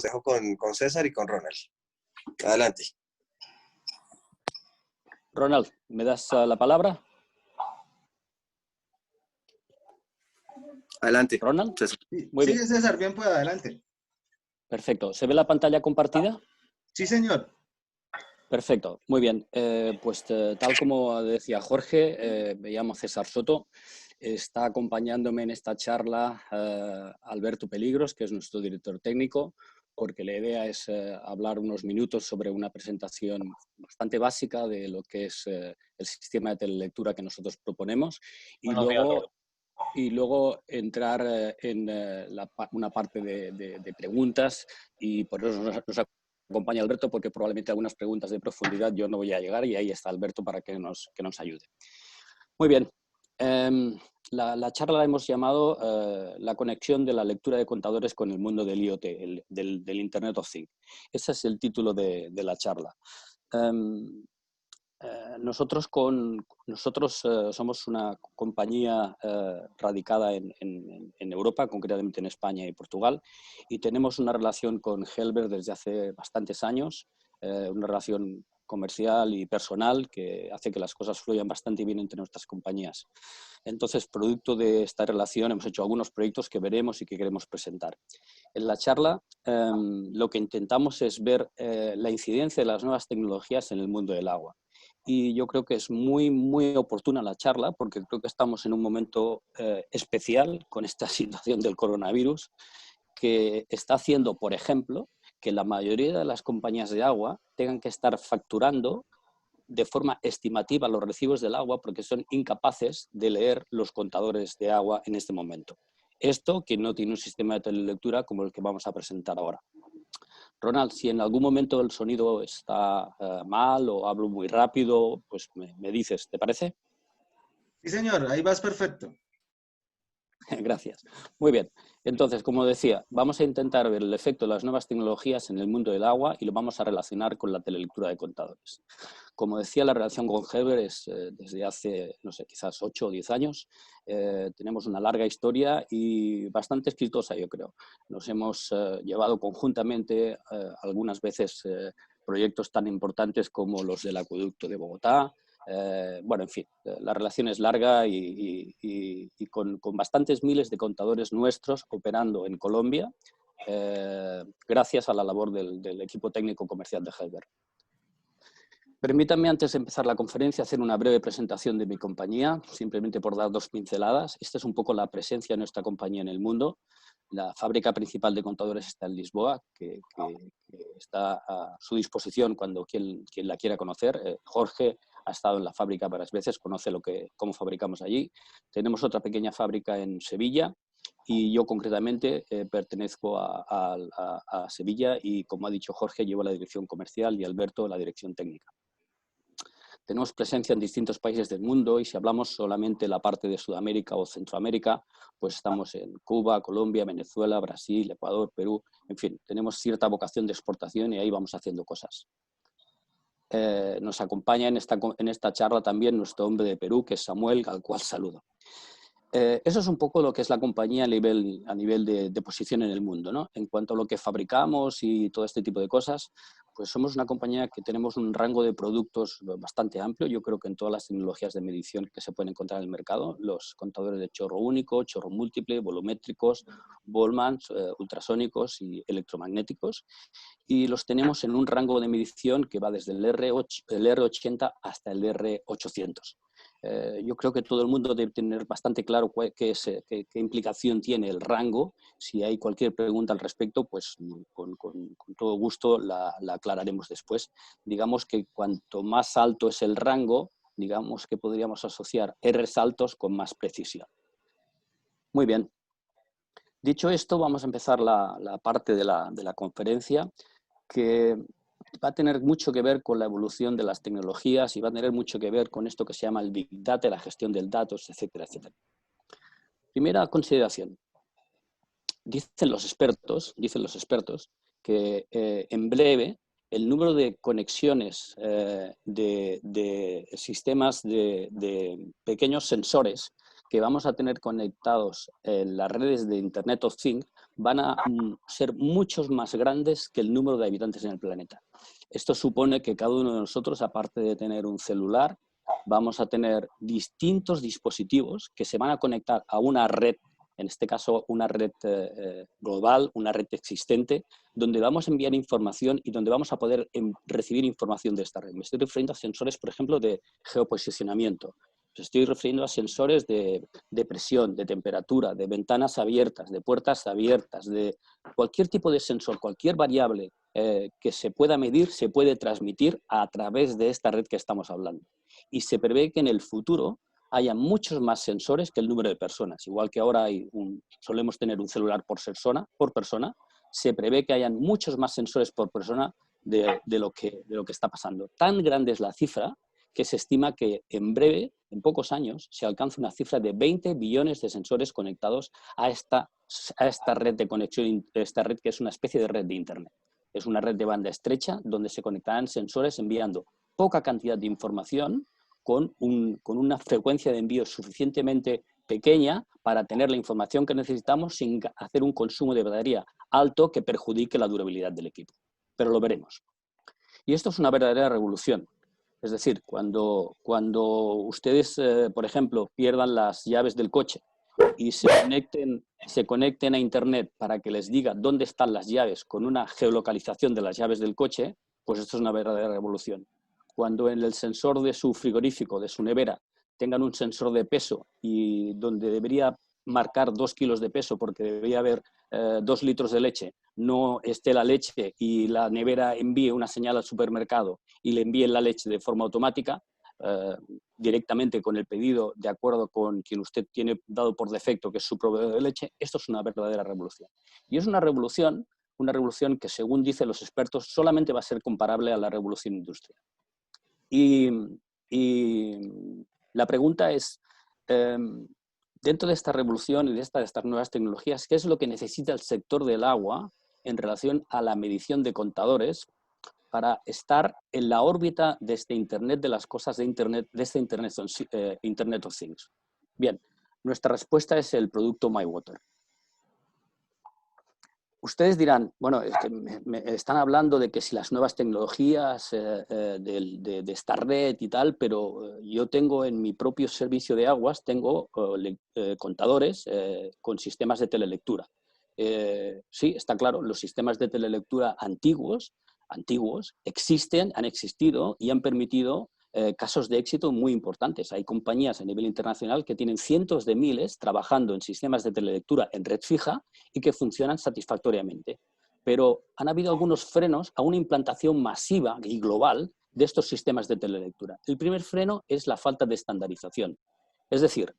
dejo con César y con Ronald. Adelante. Ronald, ¿me das la palabra? Adelante. ¿Ronald? César. Muy bien. Sí, César, bien pueda, adelante. Perfecto. ¿Se ve la pantalla compartida? Sí, señor. Perfecto, muy bien. Tal como decía Jorge, me llamo César Soto. Está acompañándome en esta charla Alberto Peligros, que es nuestro director técnico, porque la idea es hablar unos minutos sobre una presentación bastante básica de lo que es el sistema de telelectura que nosotros proponemos y luego entrar en una parte de preguntas, y por eso nos acompaña Alberto, porque probablemente algunas preguntas de profundidad yo no voy a llegar, y ahí está Alberto para que nos ayude. Muy bien. La charla la hemos llamado la conexión de la lectura de contadores con el mundo del IoT, del Internet of Things. Ese es el título de la charla. Nosotros somos una compañía radicada en Europa, concretamente en España y Portugal, y tenemos una relación con Helber desde hace bastantes años, una relación comercial y personal que hace que las cosas fluyan bastante bien entre nuestras compañías. Entonces, producto de esta relación, hemos hecho algunos proyectos que veremos y que queremos presentar. En la charla, lo que intentamos es ver la incidencia de las nuevas tecnologías en el mundo del agua. Y yo creo que es muy, muy oportuna la charla, porque creo que estamos en un momento especial con esta situación del coronavirus, que está haciendo, por ejemplo, que la mayoría de las compañías de agua tengan que estar facturando de forma estimativa los recibos del agua, porque son incapaces de leer los contadores de agua en este momento. Esto que no tiene un sistema de telelectura como el que vamos a presentar ahora. Ronald, si en algún momento el sonido está mal o hablo muy rápido, pues me dices, ¿te parece? Sí, señor, ahí vas perfecto. Gracias. Muy bien. Entonces, como decía, vamos a intentar ver el efecto de las nuevas tecnologías en el mundo del agua y lo vamos a relacionar con la telelectura de contadores. Como decía, la relación con Helber es desde hace, no sé, quizás 8 o 10 años. Tenemos una larga historia y bastante exitosa, yo creo. Nos hemos llevado conjuntamente algunas veces proyectos tan importantes como los del acueducto de Bogotá. Bueno, en fin, la relación es larga y con bastantes miles de contadores nuestros operando en Colombia, gracias a la labor del equipo técnico comercial de Helber. Permítanme, antes de empezar la conferencia, hacer una breve presentación de mi compañía, simplemente por dar 2 pinceladas. Esta es un poco la presencia de nuestra compañía en el mundo. La fábrica principal de contadores está en Lisboa, que está a su disposición cuando quien la quiera conocer. Jorge ha estado en la fábrica varias veces, conoce cómo fabricamos allí. Tenemos otra pequeña fábrica en Sevilla y yo concretamente pertenezco a Sevilla y, como ha dicho Jorge, llevo la dirección comercial y Alberto la dirección técnica. Tenemos presencia en distintos países del mundo y si hablamos solamente la parte de Sudamérica o Centroamérica, pues estamos en Cuba, Colombia, Venezuela, Brasil, Ecuador, Perú, en fin, tenemos cierta vocación de exportación y ahí vamos haciendo cosas. Nos acompaña en esta charla también nuestro hombre de Perú, que es Samuel, al cual saludo. Eso es un poco lo que es la compañía a nivel de posición en el mundo, ¿no? En cuanto a lo que fabricamos y todo este tipo de cosas, pues somos una compañía que tenemos un rango de productos bastante amplio. Yo creo que en todas las tecnologías de medición que se pueden encontrar en el mercado, los contadores de chorro único, chorro múltiple, volumétricos, Boltzmann, ultrasónicos y electromagnéticos. Y los tenemos en un rango de medición que va desde el R80 hasta el R800. Yo creo que todo el mundo debe tener bastante claro qué implicación tiene el rango. Si hay cualquier pregunta al respecto, pues con todo gusto la aclararemos después. Digamos que cuanto más alto es el rango, digamos que podríamos asociar Rs altos con más precisión. Muy bien. Dicho esto, vamos a empezar la parte de la conferencia, que va a tener mucho que ver con la evolución de las tecnologías y va a tener mucho que ver con esto que se llama el Big Data, la gestión del datos, etcétera, etcétera. Primera consideración. Dicen los expertos que en breve el número de conexiones de sistemas de pequeños sensores que vamos a tener conectados en las redes de Internet of Things van a ser muchos más grandes que el número de habitantes en el planeta. Esto supone que cada uno de nosotros, aparte de tener un celular, vamos a tener distintos dispositivos que se van a conectar a una red, en este caso una red global, una red existente, donde vamos a enviar información y donde vamos a poder recibir información de esta red. Me estoy refiriendo a sensores, por ejemplo, de geoposicionamiento. Me estoy refiriendo a sensores de presión, de temperatura, de ventanas abiertas, de puertas abiertas, de cualquier tipo de sensor, cualquier variable que se pueda medir, se puede transmitir a través de esta red que estamos hablando. Y se prevé que en el futuro haya muchos más sensores que el número de personas. Igual que ahora solemos tener un celular por persona, se prevé que hayan muchos más sensores por persona de lo que está pasando. Tan grande es la cifra que se estima que en breve, en pocos años, se alcanza una cifra de 20 billones de sensores conectados a esta red de conexión, esta red que es una especie de red de Internet. Es una red de banda estrecha donde se conectarán sensores enviando poca cantidad de información con una frecuencia de envío suficientemente pequeña para tener la información que necesitamos sin hacer un consumo de batería alto que perjudique la durabilidad del equipo. Pero lo veremos. Y esto es una verdadera revolución. Es decir, cuando ustedes, por ejemplo, pierdan las llaves del coche y se conecten a Internet para que les diga dónde están las llaves con una geolocalización de las llaves del coche, pues esto es una verdadera revolución. Cuando en el sensor de su frigorífico, de su nevera, tengan un sensor de peso y donde debería marcar 2 kilos de peso porque debería haber 2 litros de leche, no esté la leche y la nevera envíe una señal al supermercado y le envíen la leche de forma automática, directamente con el pedido de acuerdo con quien usted tiene dado por defecto, que es su proveedor de leche, esto es una verdadera revolución. Y es una revolución que, según dicen los expertos, solamente va a ser comparable a la revolución industrial. Y la pregunta es, dentro de esta revolución y de estas nuevas tecnologías, ¿qué es lo que necesita el sector del agua en relación a la medición de contadores para estar en la órbita de este Internet de las cosas, de este Internet of Things? Bien, nuestra respuesta es el producto MyWater. Ustedes dirán, bueno, es que me están hablando de que si las nuevas tecnologías de esta red y tal, pero yo tengo en mi propio servicio de aguas, tengo contadores con sistemas de telelectura. Sí, está claro, los sistemas de telelectura antiguos existen, han existido y han permitido casos de éxito muy importantes. Hay compañías a nivel internacional que tienen cientos de miles trabajando en sistemas de telelectura en red fija y que funcionan satisfactoriamente. Pero han habido algunos frenos a una implantación masiva y global de estos sistemas de telelectura. El primer freno es la falta de estandarización. Es decir,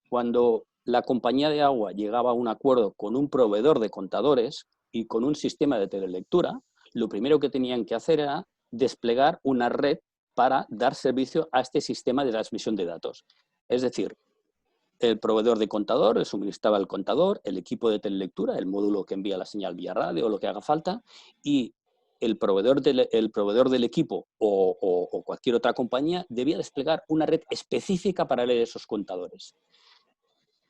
cuando la compañía de agua llegaba a un acuerdo con un proveedor de contadores y con un sistema de telelectura, lo primero que tenían que hacer era desplegar una red para dar servicio a este sistema de transmisión de datos. Es decir, el proveedor de contador le suministraba el contador, el equipo de telelectura, el módulo que envía la señal vía radio o lo que haga falta, y el proveedor del equipo o cualquier otra compañía debía desplegar una red específica para leer esos contadores.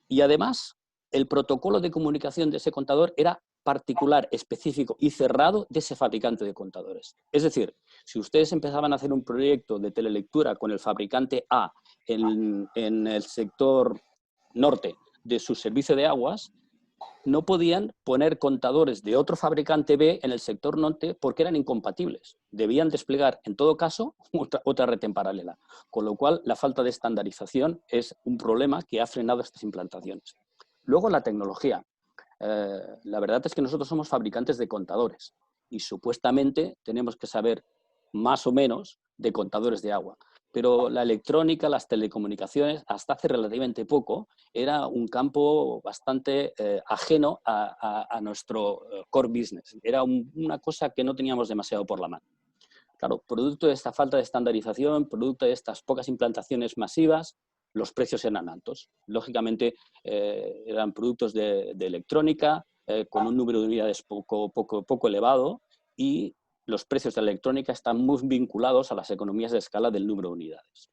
Y además, el protocolo de comunicación de ese contador era particular, específico y cerrado de ese fabricante de contadores. Es decir, si ustedes empezaban a hacer un proyecto de telelectura con el fabricante A en el sector norte de su servicio de aguas, no podían poner contadores de otro fabricante B en el sector norte porque eran incompatibles. Debían desplegar, en todo caso, otra red en paralela. Con lo cual, la falta de estandarización es un problema que ha frenado estas implantaciones. Luego, la tecnología. La verdad es que nosotros somos fabricantes de contadores y supuestamente tenemos que saber más o menos de contadores de agua. Pero la electrónica, las telecomunicaciones, hasta hace relativamente poco, era un campo bastante ajeno a nuestro core business. Era una cosa que no teníamos demasiado por la mano. Claro, producto de esta falta de estandarización, producto de estas pocas implantaciones masivas, los precios eran altos. Lógicamente, eran productos de electrónica, con un número de unidades poco elevado, y los precios de la electrónica están muy vinculados a las economías de escala del número de unidades.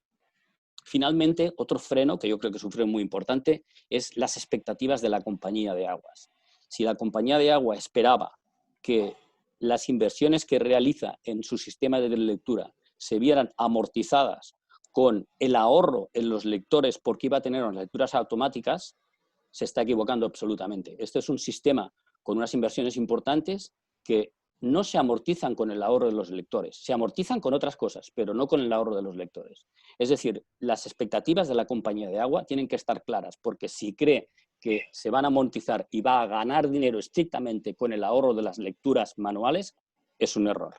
Finalmente, otro freno, que yo creo que es un freno muy importante, es las expectativas de la compañía de aguas. Si la compañía de agua esperaba que las inversiones que realiza en su sistema de lectura se vieran amortizadas con el ahorro en los lectores porque iba a tener unas lecturas automáticas, se está equivocando absolutamente. Este es un sistema con unas inversiones importantes que no se amortizan con el ahorro de los lectores, se amortizan con otras cosas, pero no con el ahorro de los lectores. Es decir, las expectativas de la compañía de agua tienen que estar claras, porque si cree que se van a amortizar y va a ganar dinero estrictamente con el ahorro de las lecturas manuales, es un error.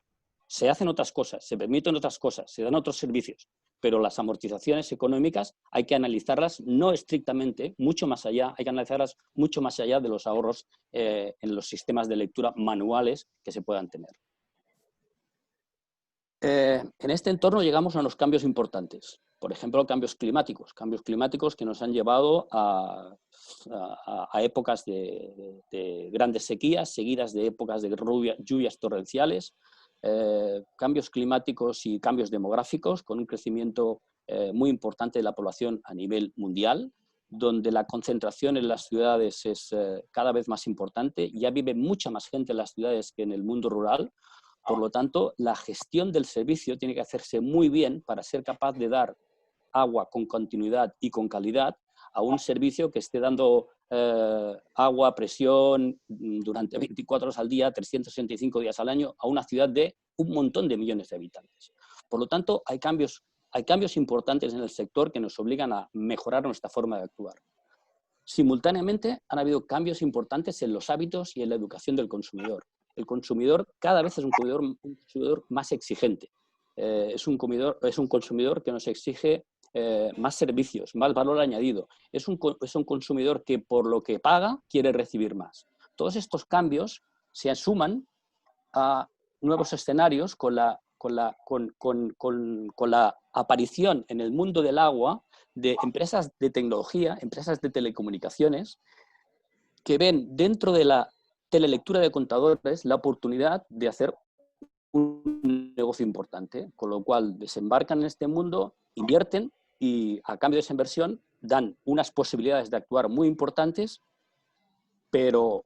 Se hacen otras cosas, se permiten otras cosas, se dan otros servicios, pero las amortizaciones económicas hay que analizarlas no estrictamente, mucho más allá, hay que analizarlas mucho más allá de los ahorros en los sistemas de lectura manuales que se puedan tener. En este entorno llegamos a unos cambios importantes. Por ejemplo, cambios climáticos que nos han llevado a épocas de grandes sequías, seguidas de épocas de lluvias torrenciales, cambios climáticos y cambios demográficos, con un crecimiento muy importante de la población a nivel mundial, donde la concentración en las ciudades es cada vez más importante. Ya vive mucha más gente en las ciudades que en el mundo rural. Por lo tanto, la gestión del servicio tiene que hacerse muy bien para ser capaz de dar agua con continuidad y con calidad a un servicio que esté dando agua, presión, durante 24 horas al día, 365 días al año, a una ciudad de un montón de millones de habitantes. Por lo tanto, hay cambios importantes en el sector que nos obligan a mejorar nuestra forma de actuar. Simultáneamente, han habido cambios importantes en los hábitos y en la educación del consumidor. El consumidor cada vez es un consumidor más exigente. Es un consumidor que nos exige más servicios, más valor añadido. Es un consumidor que por lo que paga quiere recibir más. Todos estos cambios se suman a nuevos escenarios con la aparición en el mundo del agua de empresas de tecnología, empresas de telecomunicaciones, que ven dentro de la telelectura de contadores la oportunidad de hacer un negocio importante, con lo cual desembarcan en este mundo, invierten y a cambio de esa inversión dan unas posibilidades de actuar muy importantes, pero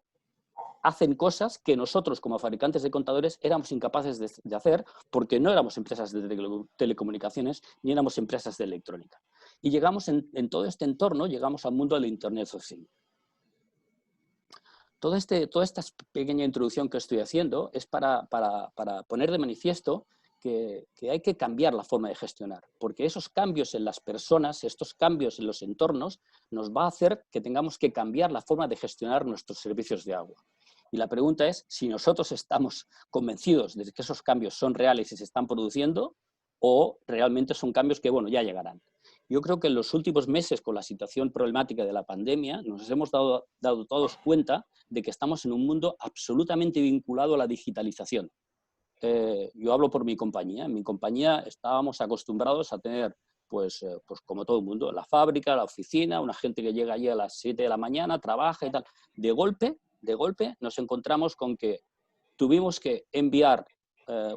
hacen cosas que nosotros como fabricantes de contadores éramos incapaces de hacer porque no éramos empresas de telecomunicaciones ni éramos empresas de electrónica. Y llegamos en todo este entorno, llegamos al mundo del Internet of Things. Toda esta pequeña introducción que estoy haciendo es para poner de manifiesto que hay que cambiar la forma de gestionar, porque esos cambios en las personas, estos cambios en los entornos, nos va a hacer que tengamos que cambiar la forma de gestionar nuestros servicios de agua. Y la pregunta es si nosotros estamos convencidos de que esos cambios son reales y se están produciendo, o realmente son cambios que, bueno, ya llegarán. Yo creo que en los últimos meses, con la situación problemática de la pandemia, nos hemos dado todos cuenta de que estamos en un mundo absolutamente vinculado a la digitalización. Yo hablo por mi compañía. En mi compañía estábamos acostumbrados a tener, pues como todo el mundo, la fábrica, la oficina, una gente que llega allí a las 7 de la mañana, trabaja y tal. De golpe nos encontramos con que tuvimos que enviar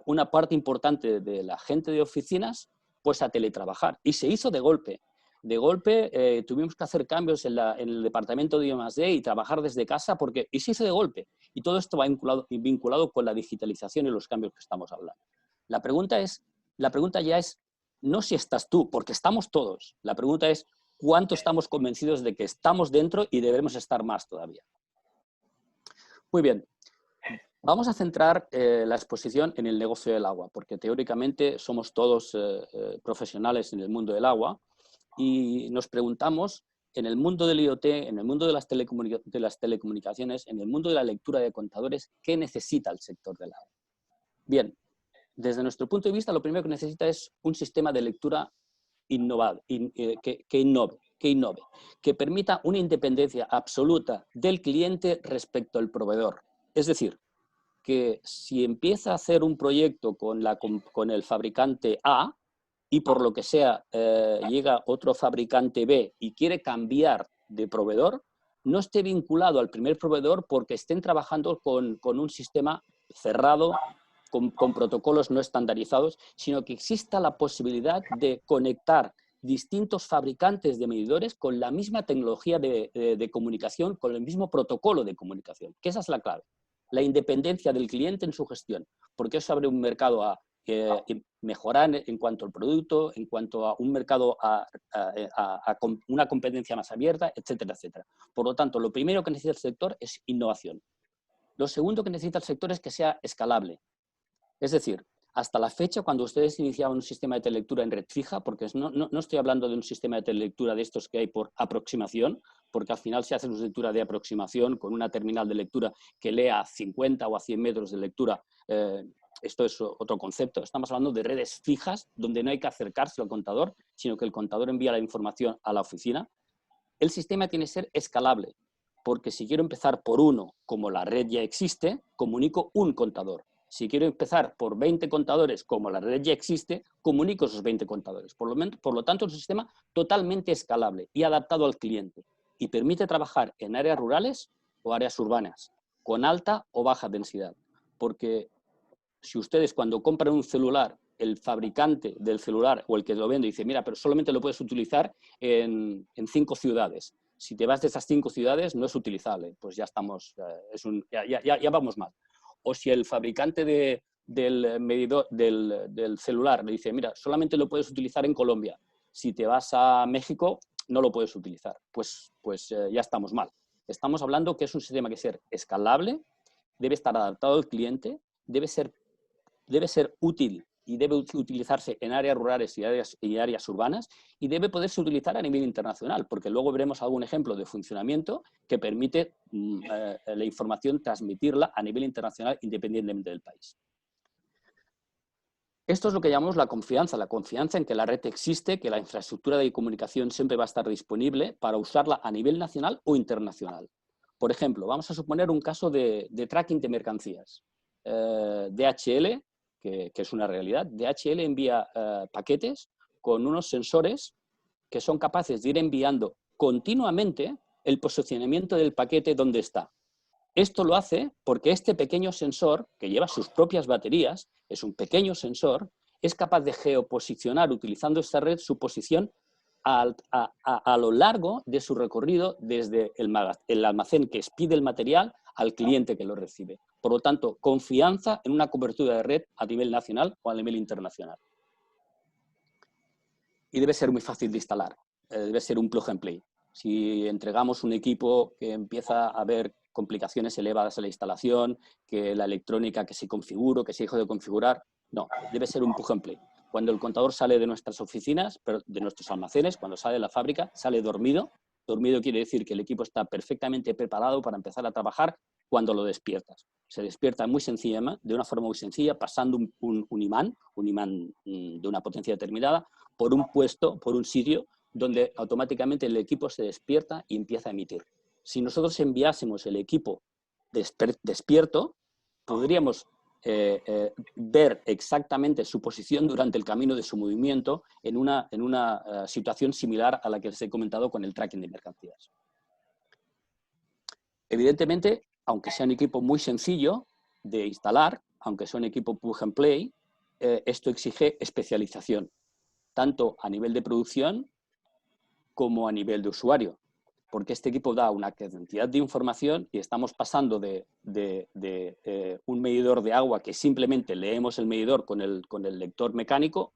una parte importante de la gente de oficinas pues a teletrabajar. Y se hizo de golpe. De golpe tuvimos que hacer cambios en el departamento de I+D y trabajar desde casa y se hizo de golpe. Y todo esto va vinculado con la digitalización y los cambios que estamos hablando. La pregunta ya es no si estás tú, porque estamos todos. La pregunta es cuánto estamos convencidos de que estamos dentro y debemos estar más todavía. Muy bien. Vamos a centrar la exposición en el negocio del agua, porque teóricamente somos todos profesionales en el mundo del agua y nos preguntamos, en el mundo del IoT, en el mundo de las telecomunicaciones, en el mundo de la lectura de contadores, ¿qué necesita el sector del agua? Bien, desde nuestro punto de vista, lo primero que necesita es un sistema de lectura que innove, que permita una independencia absoluta del cliente respecto al proveedor. Es decir, que si empieza a hacer un proyecto con el fabricante A y por lo que sea llega otro fabricante B y quiere cambiar de proveedor, no esté vinculado al primer proveedor porque estén trabajando con un sistema cerrado, con protocolos no estandarizados, sino que exista la posibilidad de conectar distintos fabricantes de medidores con la misma tecnología de comunicación, con el mismo protocolo de comunicación, que esa es la clave. La independencia del cliente en su gestión, porque eso abre un mercado a mejorar en cuanto al producto, en cuanto a un mercado a una competencia más abierta, etcétera, etcétera. Por lo tanto, lo primero que necesita el sector es innovación. Lo segundo que necesita el sector es que sea escalable. Es decir, hasta la fecha, cuando ustedes iniciaban un sistema de telelectura en red fija, porque no estoy hablando de un sistema de telelectura de estos que hay por aproximación, porque al final se hace una lectura de aproximación con una terminal de lectura que lea a 50 o a 100 metros de lectura. Esto es otro concepto. Estamos hablando de redes fijas, donde no hay que acercarse al contador, sino que el contador envía la información a la oficina. El sistema tiene que ser escalable, porque si quiero empezar por uno, como la red ya existe, comunico un contador. Si quiero empezar por 20 contadores, como la red ya existe, comunico esos 20 contadores. Por lo tanto, es un sistema totalmente escalable y adaptado al cliente. Y permite trabajar en áreas rurales o áreas urbanas, con alta o baja densidad. Porque si ustedes cuando compran un celular, el fabricante del celular o el que lo vende dice, mira, pero solamente lo puedes utilizar en 5 ciudades. Si te vas de esas 5 ciudades, no es utilizable. Pues ya estamos, ya vamos mal. O si el fabricante del medidor del celular le dice, mira, solamente lo puedes utilizar en Colombia. Si te vas a México, no lo puedes utilizar. Pues ya estamos mal. Estamos hablando que es un sistema que ser escalable, debe estar adaptado al cliente, debe ser útil y debe utilizarse en áreas rurales y áreas urbanas y debe poderse utilizar a nivel internacional, porque luego veremos algún ejemplo de funcionamiento que permite la información transmitirla a nivel internacional independientemente del país. Esto es lo que llamamos la confianza en que la red existe, que la infraestructura de comunicación siempre va a estar disponible para usarla a nivel nacional o internacional. Por ejemplo, vamos a suponer un caso de tracking de mercancías. DHL, que es una realidad, DHL envía paquetes con unos sensores que son capaces de ir enviando continuamente el posicionamiento del paquete donde está. Esto lo hace porque este pequeño sensor, que lleva sus propias baterías, es un pequeño sensor, es capaz de geoposicionar, utilizando esta red, su posición a lo largo de su recorrido desde el almacén que expide el material al cliente que lo recibe. Por lo tanto, confianza en una cobertura de red a nivel nacional o a nivel internacional. Y debe ser muy fácil de instalar, debe ser un plug and play. Si entregamos un equipo que empieza a haber complicaciones elevadas en la instalación, que la electrónica que se configura, que se deja de configurar, no, debe ser un plug and play. Cuando el contador sale de nuestras oficinas, de nuestros almacenes, cuando sale de la fábrica, sale dormido. Dormido quiere decir que el equipo está perfectamente preparado para empezar a trabajar cuando lo despiertas. Se despierta muy sencilla, de una forma muy sencilla, pasando un imán de una potencia determinada, por un puesto, por un sitio, donde automáticamente el equipo se despierta y empieza a emitir. Si nosotros enviásemos el equipo despierto, podríamos ver exactamente su posición durante el camino de su movimiento en una situación similar a la que les he comentado con el tracking de mercancías. Evidentemente, aunque sea un equipo muy sencillo de instalar, aunque sea un equipo plug and play, esto exige especialización, tanto a nivel de producción como a nivel de usuario, porque este equipo da una cantidad de información y estamos pasando de un medidor de agua que simplemente leemos el medidor con el lector mecánico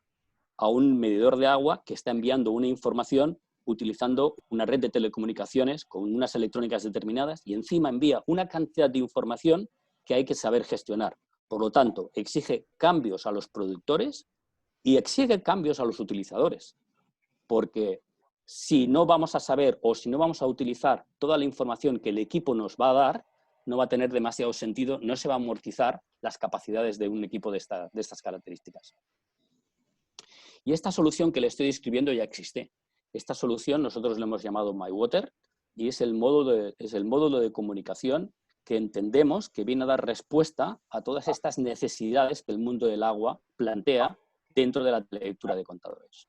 a un medidor de agua que está enviando una información utilizando una red de telecomunicaciones con unas electrónicas determinadas y encima envía una cantidad de información que hay que saber gestionar. Por lo tanto, exige cambios a los productores y exige cambios a los utilizadores, porque si no vamos a saber o si no vamos a utilizar toda la información que el equipo nos va a dar, no va a tener demasiado sentido, no se va a amortizar las capacidades de un equipo de estas características. Y esta solución que le estoy describiendo ya existe. Esta solución nosotros le hemos llamado MyWater y es el módulo de comunicación que entendemos que viene a dar respuesta a todas estas necesidades que el mundo del agua plantea dentro de la lectura de contadores.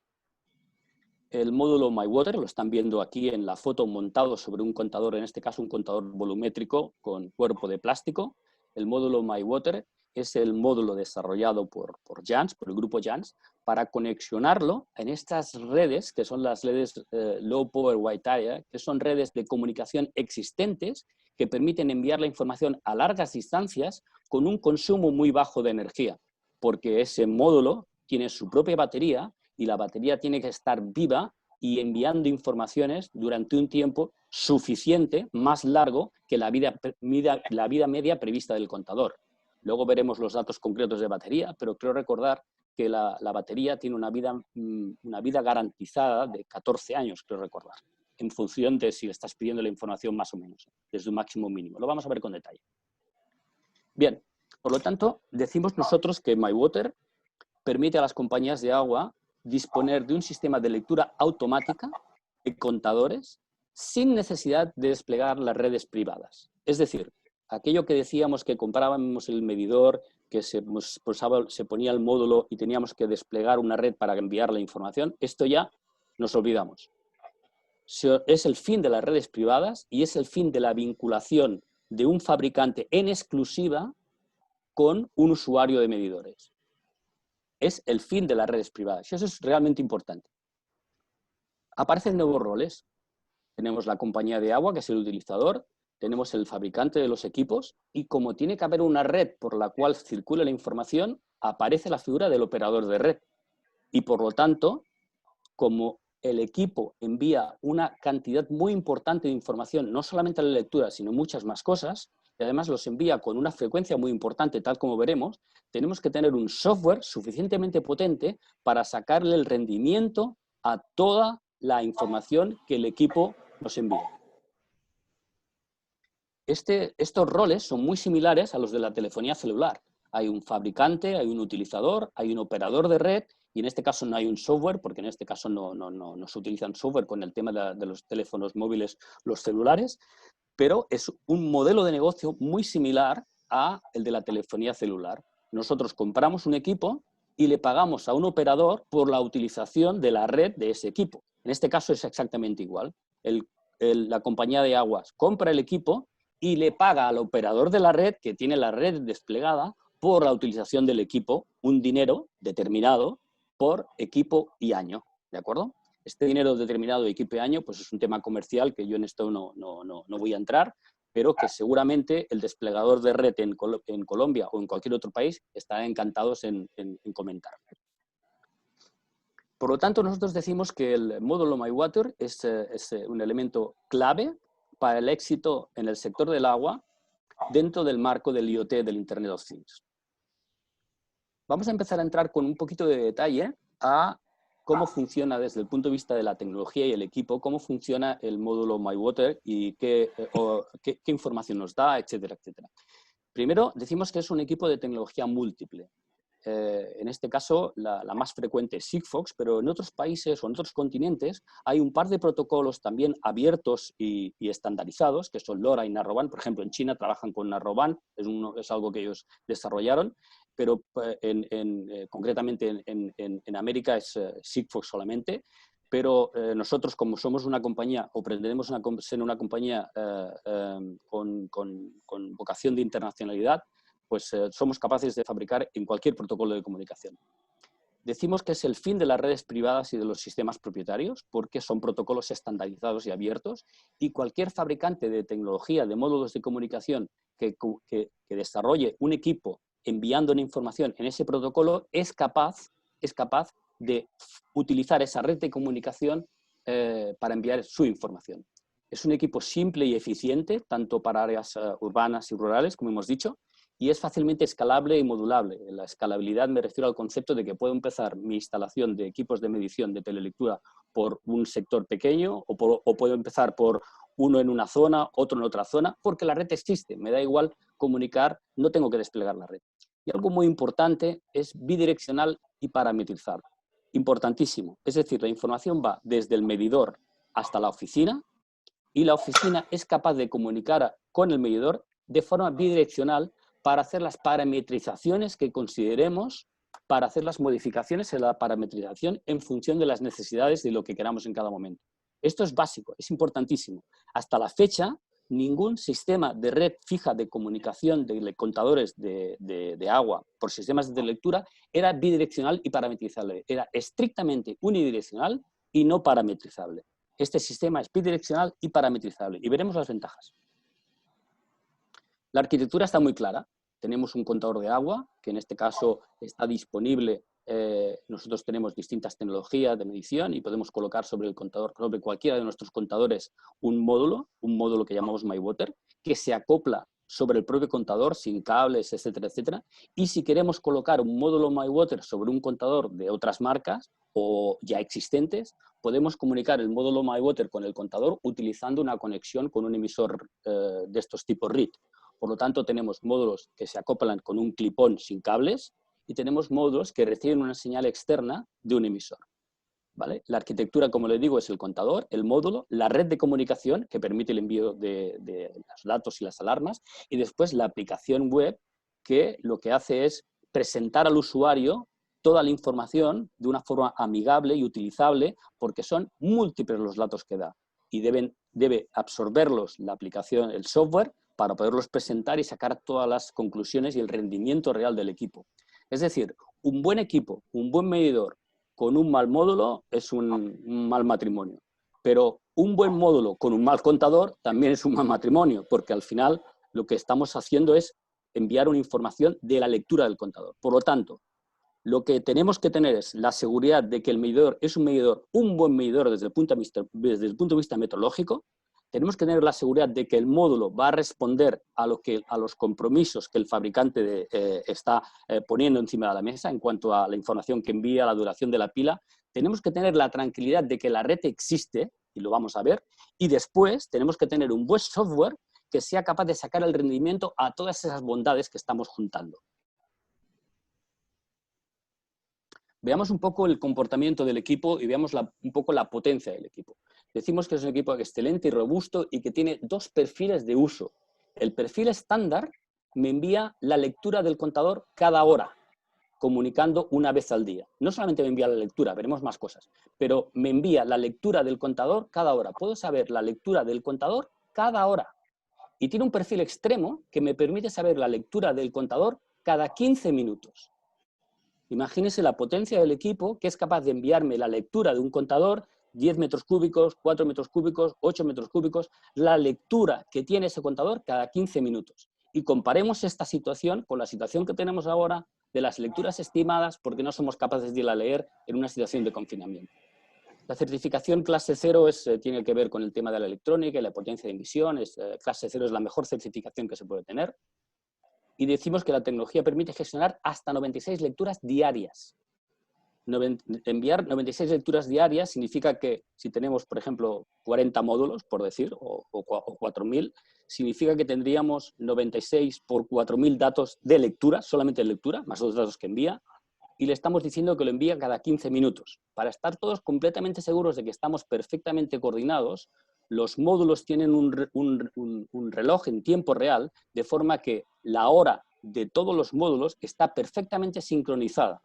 El módulo MyWater lo están viendo aquí en la foto montado sobre un contador, en este caso un contador volumétrico con cuerpo de plástico. El módulo MyWater es el módulo desarrollado por JANS, por el grupo JANS, para conexionarlo en estas redes, que son las redes Low Power Wide Area, que son redes de comunicación existentes que permiten enviar la información a largas distancias con un consumo muy bajo de energía, porque ese módulo tiene su propia batería y la batería tiene que estar viva y enviando informaciones durante un tiempo suficiente, más largo que la vida media prevista del contador. Luego veremos los datos concretos de batería, pero creo recordar que la batería tiene una vida garantizada de 14 años, creo recordar, en función de si le estás pidiendo la información más o menos, desde un máximo mínimo. Lo vamos a ver con detalle. Bien, por lo tanto, decimos nosotros que MyWater permite a las compañías de agua disponer de un sistema de lectura automática de contadores sin necesidad de desplegar las redes privadas. Es decir, aquello que decíamos que comprábamos el medidor, que se ponía el módulo y teníamos que desplegar una red para enviar la información, esto ya nos olvidamos. Es el fin de las redes privadas y es el fin de la vinculación de un fabricante en exclusiva con un usuario de medidores. Es el fin de las redes privadas y eso es realmente importante. Aparecen nuevos roles. Tenemos la compañía de agua, que es el utilizador, tenemos el fabricante de los equipos y como tiene que haber una red por la cual circula la información, aparece la figura del operador de red. Y por lo tanto, como el equipo envía una cantidad muy importante de información, no solamente a la lectura, sino muchas más cosas, y además los envía con una frecuencia muy importante, tal como veremos, tenemos que tener un software suficientemente potente para sacarle el rendimiento a toda la información que el equipo nos envía. Estos roles son muy similares a los de la telefonía celular. Hay un fabricante, hay un utilizador, hay un operador de red y en este caso no hay un software, porque en este caso no se utilizan software con el tema de los teléfonos móviles, los celulares, pero es un modelo de negocio muy similar a el de la telefonía celular. Nosotros compramos un equipo y le pagamos a un operador por la utilización de la red de ese equipo. En este caso es exactamente igual. La compañía de aguas compra el equipo y le paga al operador de la red, que tiene la red desplegada, por la utilización del equipo, un dinero determinado por equipo y año, ¿de acuerdo? Este dinero determinado de equipo y año pues es un tema comercial que yo en esto no voy a entrar, pero que seguramente el desplegador de red en Colombia o en cualquier otro país estará encantados en comentar. Por lo tanto, nosotros decimos que el módulo MyWater es un elemento clave para el éxito en el sector del agua dentro del marco del IoT, del Internet of Things. Vamos a empezar a entrar con un poquito de detalle a cómo funciona desde el punto de vista de la tecnología y el equipo, cómo funciona el módulo MyWater y qué información nos da, etcétera, etcétera. Primero, decimos que es un equipo de tecnología múltiple. En este caso, la más frecuente es Sigfox, pero en otros países o en otros continentes hay un par de protocolos también abiertos y estandarizados, que son LoRa y Narrowband. Por ejemplo, en China trabajan con Narrowband, es algo que ellos desarrollaron, pero concretamente en América es Sigfox solamente. Pero nosotros, como somos una compañía, o pretendemos ser una compañía con vocación de internacionalidad, pues somos capaces de fabricar en cualquier protocolo de comunicación. Decimos que es el fin de las redes privadas y de los sistemas propietarios porque son protocolos estandarizados y abiertos y cualquier fabricante de tecnología, de módulos de comunicación que desarrolle un equipo enviando una información en ese protocolo es capaz de utilizar esa red de comunicación para enviar su información. Es un equipo simple y eficiente, tanto para áreas urbanas y rurales, como hemos dicho, y es fácilmente escalable y modulable. En la escalabilidad me refiero al concepto de que puedo empezar mi instalación de equipos de medición de telelectura por un sector pequeño o puedo empezar por uno en una zona, otro en otra zona, porque la red existe. Me da igual comunicar, no tengo que desplegar la red. Y algo muy importante es bidireccional y parametrizado. Importantísimo. Es decir, la información va desde el medidor hasta la oficina y la oficina es capaz de comunicar con el medidor de forma bidireccional para hacer las parametrizaciones que consideremos, para hacer las modificaciones en la parametrización en función de las necesidades de lo que queramos en cada momento. Esto es básico, es importantísimo. Hasta la fecha, ningún sistema de red fija de comunicación de contadores de agua por sistemas de lectura era bidireccional y parametrizable. Era estrictamente unidireccional y no parametrizable. Este sistema es bidireccional y parametrizable. Y veremos las ventajas. La arquitectura está muy clara. Tenemos un contador de agua, que en este caso está disponible. Nosotros tenemos distintas tecnologías de medición y podemos colocar sobre el contador, sobre cualquiera de nuestros contadores, un módulo que llamamos MyWater, que se acopla sobre el propio contador sin cables, etcétera, etcétera. Y si queremos colocar un módulo MyWater sobre un contador de otras marcas o ya existentes, podemos comunicar el módulo MyWater con el contador utilizando una conexión con un emisor de estos tipos RIT. Por lo tanto, tenemos módulos que se acoplan con un clipón sin cables y tenemos módulos que reciben una señal externa de un emisor. ¿Vale? La arquitectura, como les digo, es el contador, el módulo, la red de comunicación que permite el envío de los datos y las alarmas y después la aplicación web que lo que hace es presentar al usuario toda la información de una forma amigable y utilizable porque son múltiples los datos que da y debe absorberlos la aplicación, el software, para poderlos presentar y sacar todas las conclusiones y el rendimiento real del equipo. Es decir, un buen equipo, un buen medidor con un mal módulo es un mal matrimonio. Pero un buen módulo con un mal contador también es un mal matrimonio, porque al final lo que estamos haciendo es enviar una información de la lectura del contador. Por lo tanto, lo que tenemos que tener es la seguridad de que el medidor es un buen medidor desde el punto de vista metrológico. Tenemos que tener la seguridad de que el módulo va a responder a los compromisos que el fabricante está poniendo encima de la mesa en cuanto a la información que envía, la duración de la pila. Tenemos que tener la tranquilidad de que la red existe, y lo vamos a ver, y después tenemos que tener un buen software que sea capaz de sacar el rendimiento a todas esas bondades que estamos juntando. Veamos un poco el comportamiento del equipo y veamos un poco la potencia del equipo. Decimos que es un equipo excelente y robusto y que tiene dos perfiles de uso. El perfil estándar me envía la lectura del contador cada hora, comunicando una vez al día. No solamente me envía la lectura, veremos más cosas, pero me envía la lectura del contador cada hora. Puedo saber la lectura del contador cada hora. Y tiene un perfil extremo que me permite saber la lectura del contador cada 15 minutos. Imagínense la potencia del equipo que es capaz de enviarme la lectura de un contador, 10 metros cúbicos, 4 metros cúbicos, 8 metros cúbicos, la lectura que tiene ese contador cada 15 minutos. Y comparemos esta situación con la situación que tenemos ahora de las lecturas estimadas porque no somos capaces de ir a leer en una situación de confinamiento. La certificación clase 0 tiene que ver con el tema de la electrónica y la potencia de emisión. Clase 0 es la mejor certificación que se puede tener. Y decimos que la tecnología permite gestionar hasta 96 lecturas diarias. Enviar 96 lecturas diarias significa que si tenemos, por ejemplo, 40 módulos, por decir, o 4.000, significa que tendríamos 96 por 4.000 datos de lectura, solamente de lectura, más los datos que envía, y le estamos diciendo que lo envía cada 15 minutos. Para estar todos completamente seguros de que estamos perfectamente coordinados, los módulos tienen un reloj en tiempo real, de forma que la hora de todos los módulos está perfectamente sincronizada.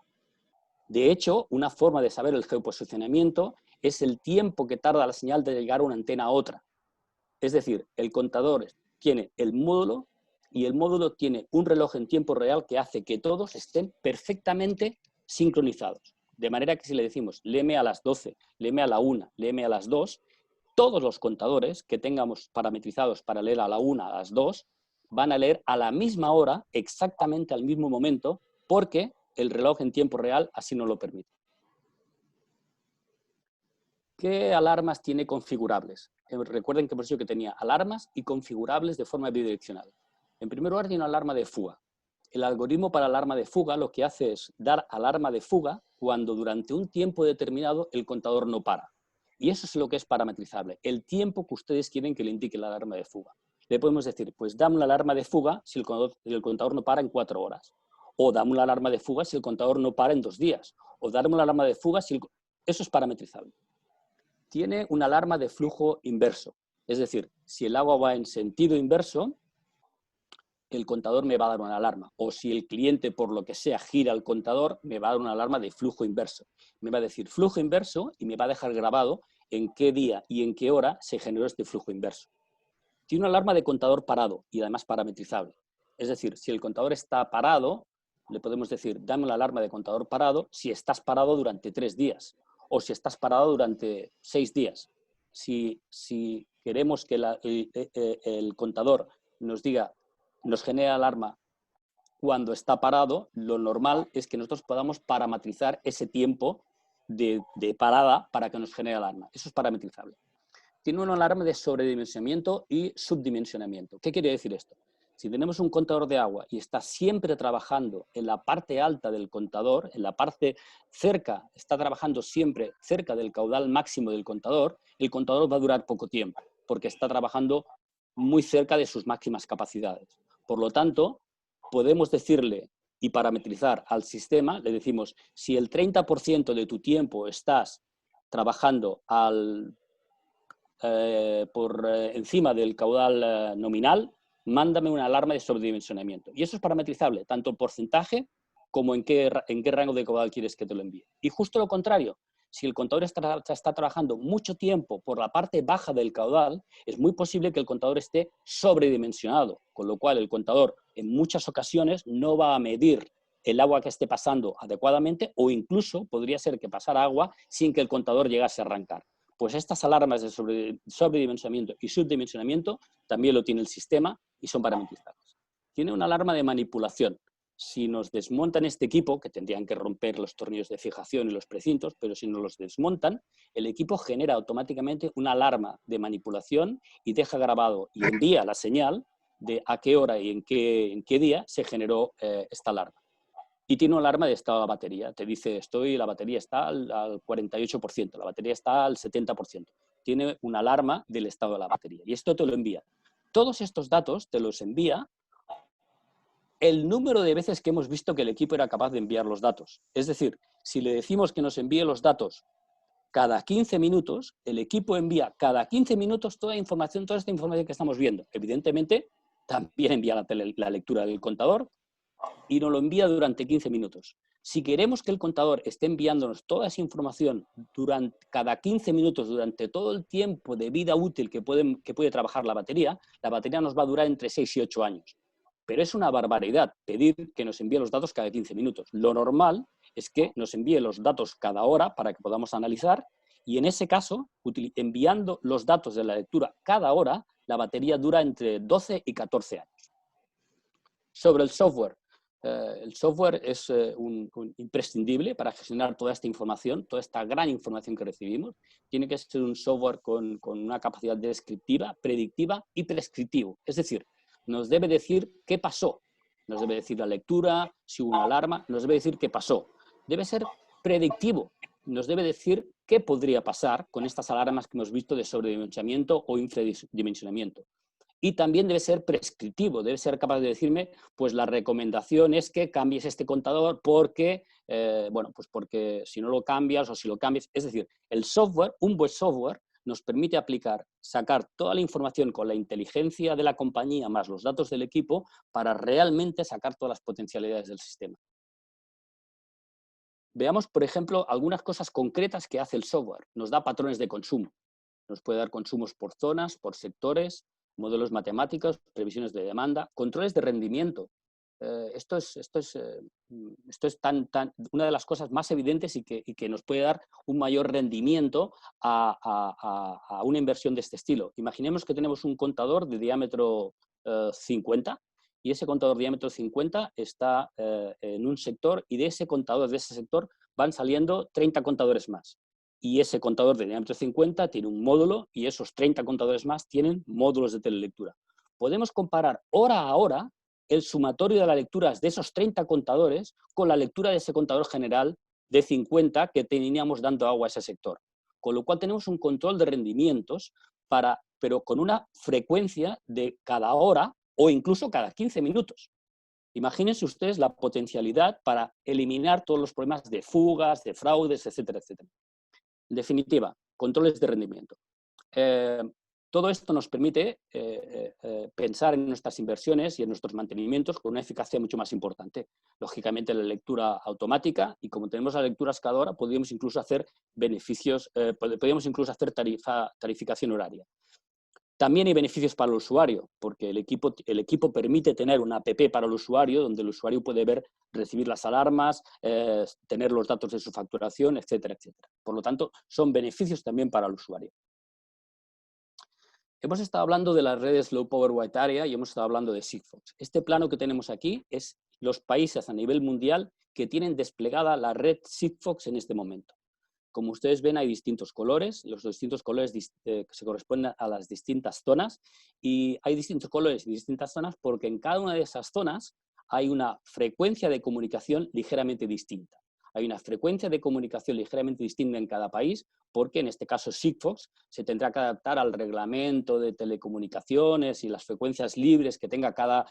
De hecho, una forma de saber el geoposicionamiento es el tiempo que tarda la señal de llegar a una antena a otra. Es decir, el contador tiene el módulo y el módulo tiene un reloj en tiempo real que hace que todos estén perfectamente sincronizados. De manera que si le decimos, léeme a las 12, léeme a la 1, léeme a las 2, todos los contadores que tengamos parametrizados para leer a la 1, a las 2, van a leer a la misma hora, exactamente al mismo momento, porque el reloj en tiempo real así nos lo permite. ¿Qué alarmas tiene configurables? Recuerden que hemos dicho que tenía alarmas y configurables de forma bidireccional. En primer lugar, tiene una alarma de fuga. El algoritmo para alarma de fuga lo que hace es dar alarma de fuga cuando durante un tiempo determinado el contador no para. Y eso es lo que es parametrizable, el tiempo que ustedes quieren que le indique la alarma de fuga. Le podemos decir, pues dame una alarma de fuga si el contador no para en 4 horas. O dame una alarma de fuga si el contador no para en 2 días. O darme una alarma de fuga si eso es parametrizable. Tiene una alarma de flujo inverso. Es decir, si el agua va en sentido inverso, el contador me va a dar una alarma. O si el cliente, por lo que sea, gira el contador, me va a dar una alarma de flujo inverso. Me va a decir flujo inverso y me va a dejar grabado en qué día y en qué hora se generó este flujo inverso. tiene una alarma de contador parado y además parametrizable. Es decir, si el contador está parado, le podemos decir, dame una alarma de contador parado si estás parado durante 3 días o si estás parado durante 6 días. Si queremos que el contador nos diga, nos genere alarma cuando está parado, lo normal es que nosotros podamos parametrizar ese tiempo de parada para que nos genere alarma. Eso es parametrizable. Tiene una alarma de sobredimensionamiento y subdimensionamiento. ¿Qué quiere decir esto? Si tenemos un contador de agua y está siempre trabajando en la parte alta del contador, en la parte cerca, está trabajando siempre cerca del caudal máximo del contador, el contador va a durar poco tiempo, porque está trabajando muy cerca de sus máximas capacidades. Por lo tanto, podemos decirle y parametrizar al sistema, le decimos, si el 30% de tu tiempo estás trabajando por encima del caudal nominal, mándame una alarma de sobredimensionamiento. Y eso es parametrizable, tanto el porcentaje como en qué rango de caudal quieres que te lo envíe. Y justo lo contrario, si el contador está trabajando mucho tiempo por la parte baja del caudal, es muy posible que el contador esté sobredimensionado, con lo cual el contador en muchas ocasiones no va a medir el agua que esté pasando adecuadamente o incluso podría ser que pasara agua sin que el contador llegase a arrancar. Pues estas alarmas de sobredimensionamiento y subdimensionamiento también lo tiene el sistema y son parametrizadas. Tiene una alarma de manipulación. Si nos desmontan este equipo, que tendrían que romper los tornillos de fijación y los precintos, pero si nos los desmontan, el equipo genera automáticamente una alarma de manipulación y deja grabado y envía la señal de a qué hora y en qué día se generó esta alarma. Y tiene una alarma de estado de la batería. Te dice, la batería está al 48%, la batería está al 70%. Tiene una alarma del estado de la batería. Y esto te lo envía. Todos estos datos te los envía el número de veces que hemos visto que el equipo era capaz de enviar los datos. Es decir, si le decimos que nos envíe los datos cada 15 minutos, el equipo envía cada 15 minutos toda esta información que estamos viendo. Evidentemente, también envía la lectura del contador, y nos lo envía durante 15 minutos. Si queremos que el contador esté enviándonos toda esa información cada 15 minutos durante todo el tiempo de vida útil que puede trabajar la batería nos va a durar entre 6 y 8 años. Pero es una barbaridad pedir que nos envíe los datos cada 15 minutos. Lo normal es que nos envíe los datos cada hora para que podamos analizar y en ese caso, enviando los datos de la lectura cada hora, la batería dura entre 12 y 14 años. Sobre el software. El software es imprescindible para gestionar toda esta información, toda esta gran información que recibimos. Tiene que ser un software con una capacidad descriptiva, predictiva y prescriptivo. Es decir, nos debe decir qué pasó. Nos debe decir la lectura, si hubo una alarma, nos debe decir qué pasó. Debe ser predictivo. Nos debe decir qué podría pasar con estas alarmas que hemos visto de sobredimensionamiento o infradimensionamiento. Y también debe ser prescriptivo, debe ser capaz de decirme, pues la recomendación es que cambies este contador porque, porque si no lo cambias o si lo cambias. Es decir, el software, un buen software, nos permite sacar toda la información con la inteligencia de la compañía más los datos del equipo para realmente sacar todas las potencialidades del sistema. Veamos, por ejemplo, algunas cosas concretas que hace el software. Nos da patrones de consumo. Nos puede dar consumos por zonas, por sectores, modelos matemáticos, previsiones de demanda, controles de rendimiento. Esto es una de las cosas más evidentes y que nos puede dar un mayor rendimiento a una inversión de este estilo. Imaginemos que tenemos un contador de diámetro 50 y ese contador de diámetro 50 está en un sector y de ese sector van saliendo 30 contadores más. Y ese contador de diámetro 50 tiene un módulo y esos 30 contadores más tienen módulos de telelectura. Podemos comparar hora a hora el sumatorio de las lecturas de esos 30 contadores con la lectura de ese contador general de 50 que teníamos dando agua a ese sector. Con lo cual tenemos un control de rendimientos, pero con una frecuencia de cada hora o incluso cada 15 minutos. Imagínense ustedes la potencialidad para eliminar todos los problemas de fugas, de fraudes, etcétera, etcétera. En definitiva, controles de rendimiento. Todo esto nos permite pensar en nuestras inversiones y en nuestros mantenimientos con una eficacia mucho más importante. Lógicamente, la lectura automática y como tenemos la lectura escaladora, podríamos incluso hacer beneficios, podríamos incluso hacer tarificación horaria. También hay beneficios para el usuario, porque el equipo permite tener una app para el usuario, donde el usuario puede ver, recibir las alarmas, tener los datos de su facturación, etcétera, etcétera. Por lo tanto, son beneficios también para el usuario. Hemos estado hablando de las redes Low Power Wide Area y hemos estado hablando de Sigfox. Este plano que tenemos aquí es los países a nivel mundial que tienen desplegada la red Sigfox en este momento. Como ustedes ven, hay distintos colores, los distintos colores se corresponden a las distintas zonas, y hay distintos colores y distintas zonas porque en cada una de esas zonas hay una frecuencia de comunicación ligeramente distinta. Hay una frecuencia de comunicación ligeramente distinta en cada país, porque en este caso Sigfox se tendrá que adaptar al reglamento de telecomunicaciones y las frecuencias libres que tenga cada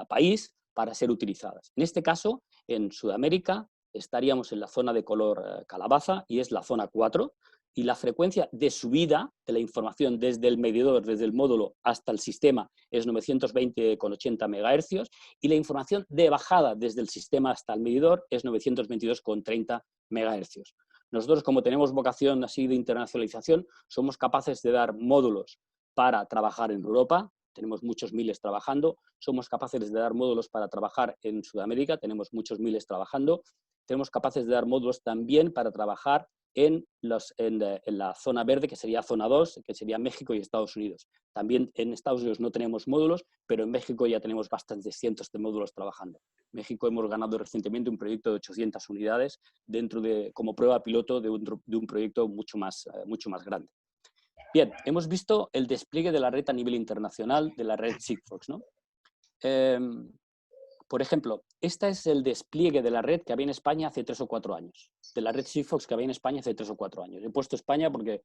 país para ser utilizadas. En este caso, en Sudamérica, estaríamos en la zona de color calabaza y es la zona 4, y la frecuencia de subida de la información desde el medidor, desde el módulo hasta el sistema es 920,80 MHz, y la información de bajada desde el sistema hasta el medidor es 922,30 MHz. Nosotros, como tenemos vocación así de internacionalización, somos capaces de dar módulos para trabajar en Europa, tenemos muchos miles trabajando, somos capaces de dar módulos para trabajar en Sudamérica, tenemos muchos miles trabajando, tenemos capaces de dar módulos también para trabajar en la zona verde, que sería zona 2, que sería México y Estados Unidos. También en Estados Unidos no tenemos módulos, pero en México ya tenemos bastantes cientos de módulos trabajando. En México hemos ganado recientemente un proyecto de 800 unidades como prueba piloto de un proyecto mucho más grande. Bien, hemos visto el despliegue de la red a nivel internacional, de la red Sigfox, ¿no? Por ejemplo, este es el despliegue de la red que había en España hace 3 o 4 años, de la red Sigfox que había en España hace 3 o 4 años. He puesto España porque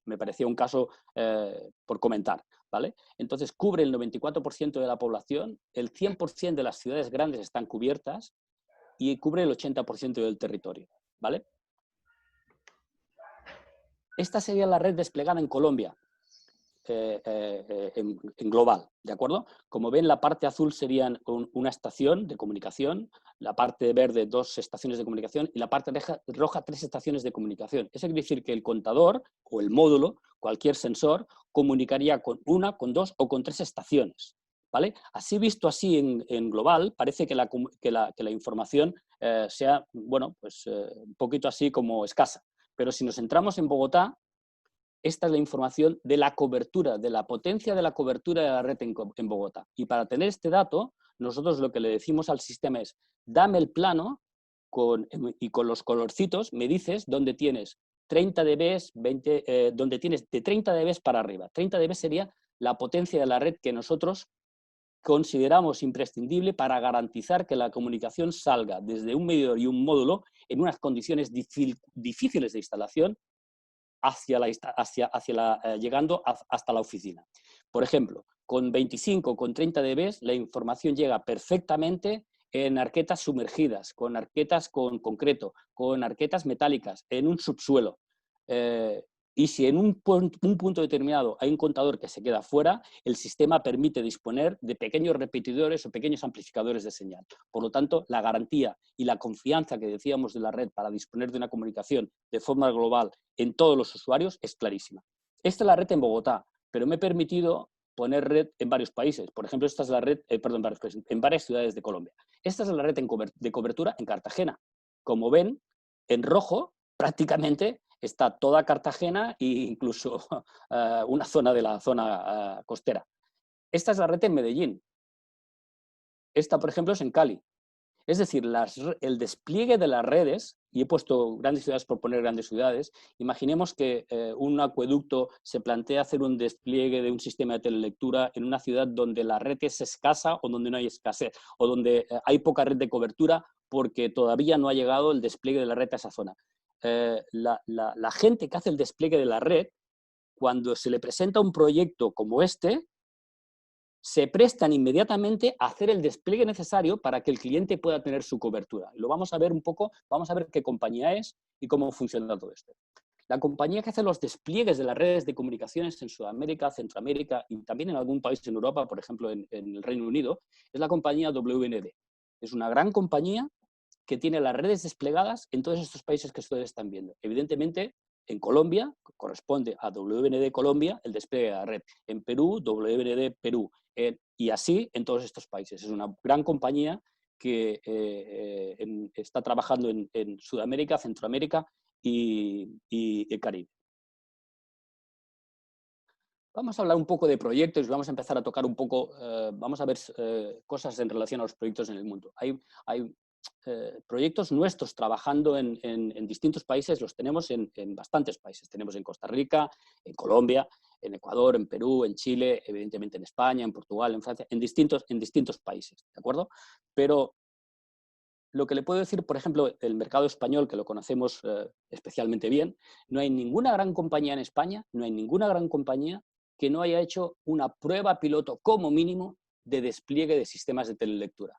me parecía un caso por comentar, ¿vale? Entonces, cubre el 94% de la población, el 100% de las ciudades grandes están cubiertas y cubre el 80% del territorio, ¿vale? Esta sería la red desplegada en Colombia, en global, ¿de acuerdo? Como ven, la parte azul serían una estación de comunicación, la parte verde 2 estaciones de comunicación y la parte roja 3 estaciones de comunicación. Eso quiere decir que el contador o el módulo, cualquier sensor, comunicaría con 1, con 2 o con 3 estaciones, ¿vale? Así visto así en global, parece que la información sea, bueno, pues un poquito así como escasa. Pero si nos centramos en Bogotá, esta es la información de la cobertura, de la potencia de la cobertura de la red en Bogotá. Y para tener este dato, nosotros lo que le decimos al sistema es, dame el plano y con los colorcitos me dices dónde tienes 30 dB, donde tienes de 30 dB para arriba. 30 dB sería la potencia de la red que nosotros consideramos imprescindible para garantizar que la comunicación salga desde un medidor y un módulo en unas condiciones difíciles de instalación llegando hasta la oficina. Por ejemplo, con 25, con 30 dB, la información llega perfectamente en arquetas sumergidas, con arquetas con concreto, con arquetas metálicas, en un subsuelo. Y si en un punto determinado hay un contador que se queda fuera, el sistema permite disponer de pequeños repetidores o pequeños amplificadores de señal. Por lo tanto, la garantía y la confianza que decíamos de la red para disponer de una comunicación de forma global en todos los usuarios es clarísima. Esta es la red en Bogotá, pero me he permitido poner red en varios países. Por ejemplo, esta es la red, en varias ciudades de Colombia. Esta es la red de cobertura en Cartagena. Como ven, en rojo prácticamente está toda Cartagena e incluso una zona de la zona costera. Esta es la red en Medellín. Esta, por ejemplo, es en Cali. Es decir, el despliegue de las redes, y he puesto grandes ciudades por poner grandes ciudades, imaginemos que un acueducto se plantea hacer un despliegue de un sistema de telelectura en una ciudad donde la red es escasa o donde no hay escasez, o donde hay poca red de cobertura porque todavía no ha llegado el despliegue de la red a esa zona. La gente que hace el despliegue de la red, cuando se le presenta un proyecto como este, se prestan inmediatamente a hacer el despliegue necesario para que el cliente pueda tener su cobertura. Lo vamos a ver un poco, vamos a ver qué compañía es y cómo funciona todo esto. La compañía que hace los despliegues de las redes de comunicaciones en Sudamérica, Centroamérica y también en algún país en Europa, por ejemplo en el Reino Unido, es la compañía WND. Es una gran compañía que tiene las redes desplegadas en todos estos países que ustedes están viendo. Evidentemente, En Colombia corresponde a WND Colombia el despliegue de la red. En Perú, WND Perú. Y así en todos estos países. Es una gran compañía que está trabajando en Sudamérica, Centroamérica y el Caribe. Vamos a hablar un poco de proyectos y vamos a empezar a tocar un poco, vamos a ver cosas en relación a los proyectos en el mundo. Hay proyectos nuestros trabajando en distintos países, los tenemos en bastantes países. Tenemos en Costa Rica, en Colombia, en Ecuador, en Perú, en Chile, evidentemente en España, en Portugal, en Francia, en distintos países, ¿de acuerdo? Pero lo que le puedo decir, por ejemplo, el mercado español, que lo conocemos especialmente bien, no hay ninguna gran compañía en España, no hay ninguna gran compañía que no haya hecho una prueba piloto como mínimo de despliegue de sistemas de telelectura.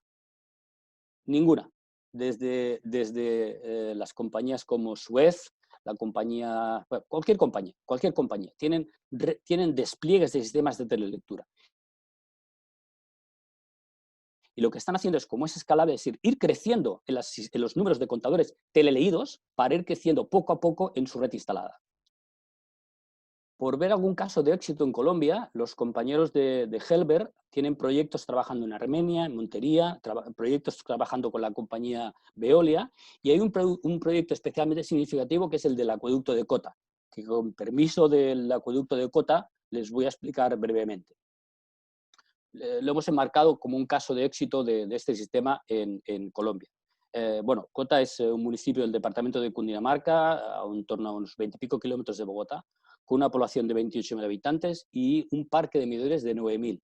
Ninguna. Desde las compañías como Suez, la compañía, bueno, cualquier compañía, tienen despliegues de sistemas de telelectura. Y lo que están haciendo es, como es escalable, es decir, ir creciendo en los números de contadores teleleídos para ir creciendo poco a poco en su red instalada. Por ver algún caso de éxito en Colombia, los compañeros de Helber tienen proyectos trabajando en Armenia, en Montería, proyectos trabajando con la compañía Veolia, y hay un proyecto especialmente significativo que es el del acueducto de Cota, que con permiso del acueducto de Cota les voy a explicar brevemente. Lo hemos enmarcado como un caso de éxito de este sistema en Colombia. Bueno, Cota es un municipio del departamento de Cundinamarca, en torno a unos 20 y pico kilómetros de Bogotá, con una población de 28.000 habitantes y un parque de medidores de 9.000.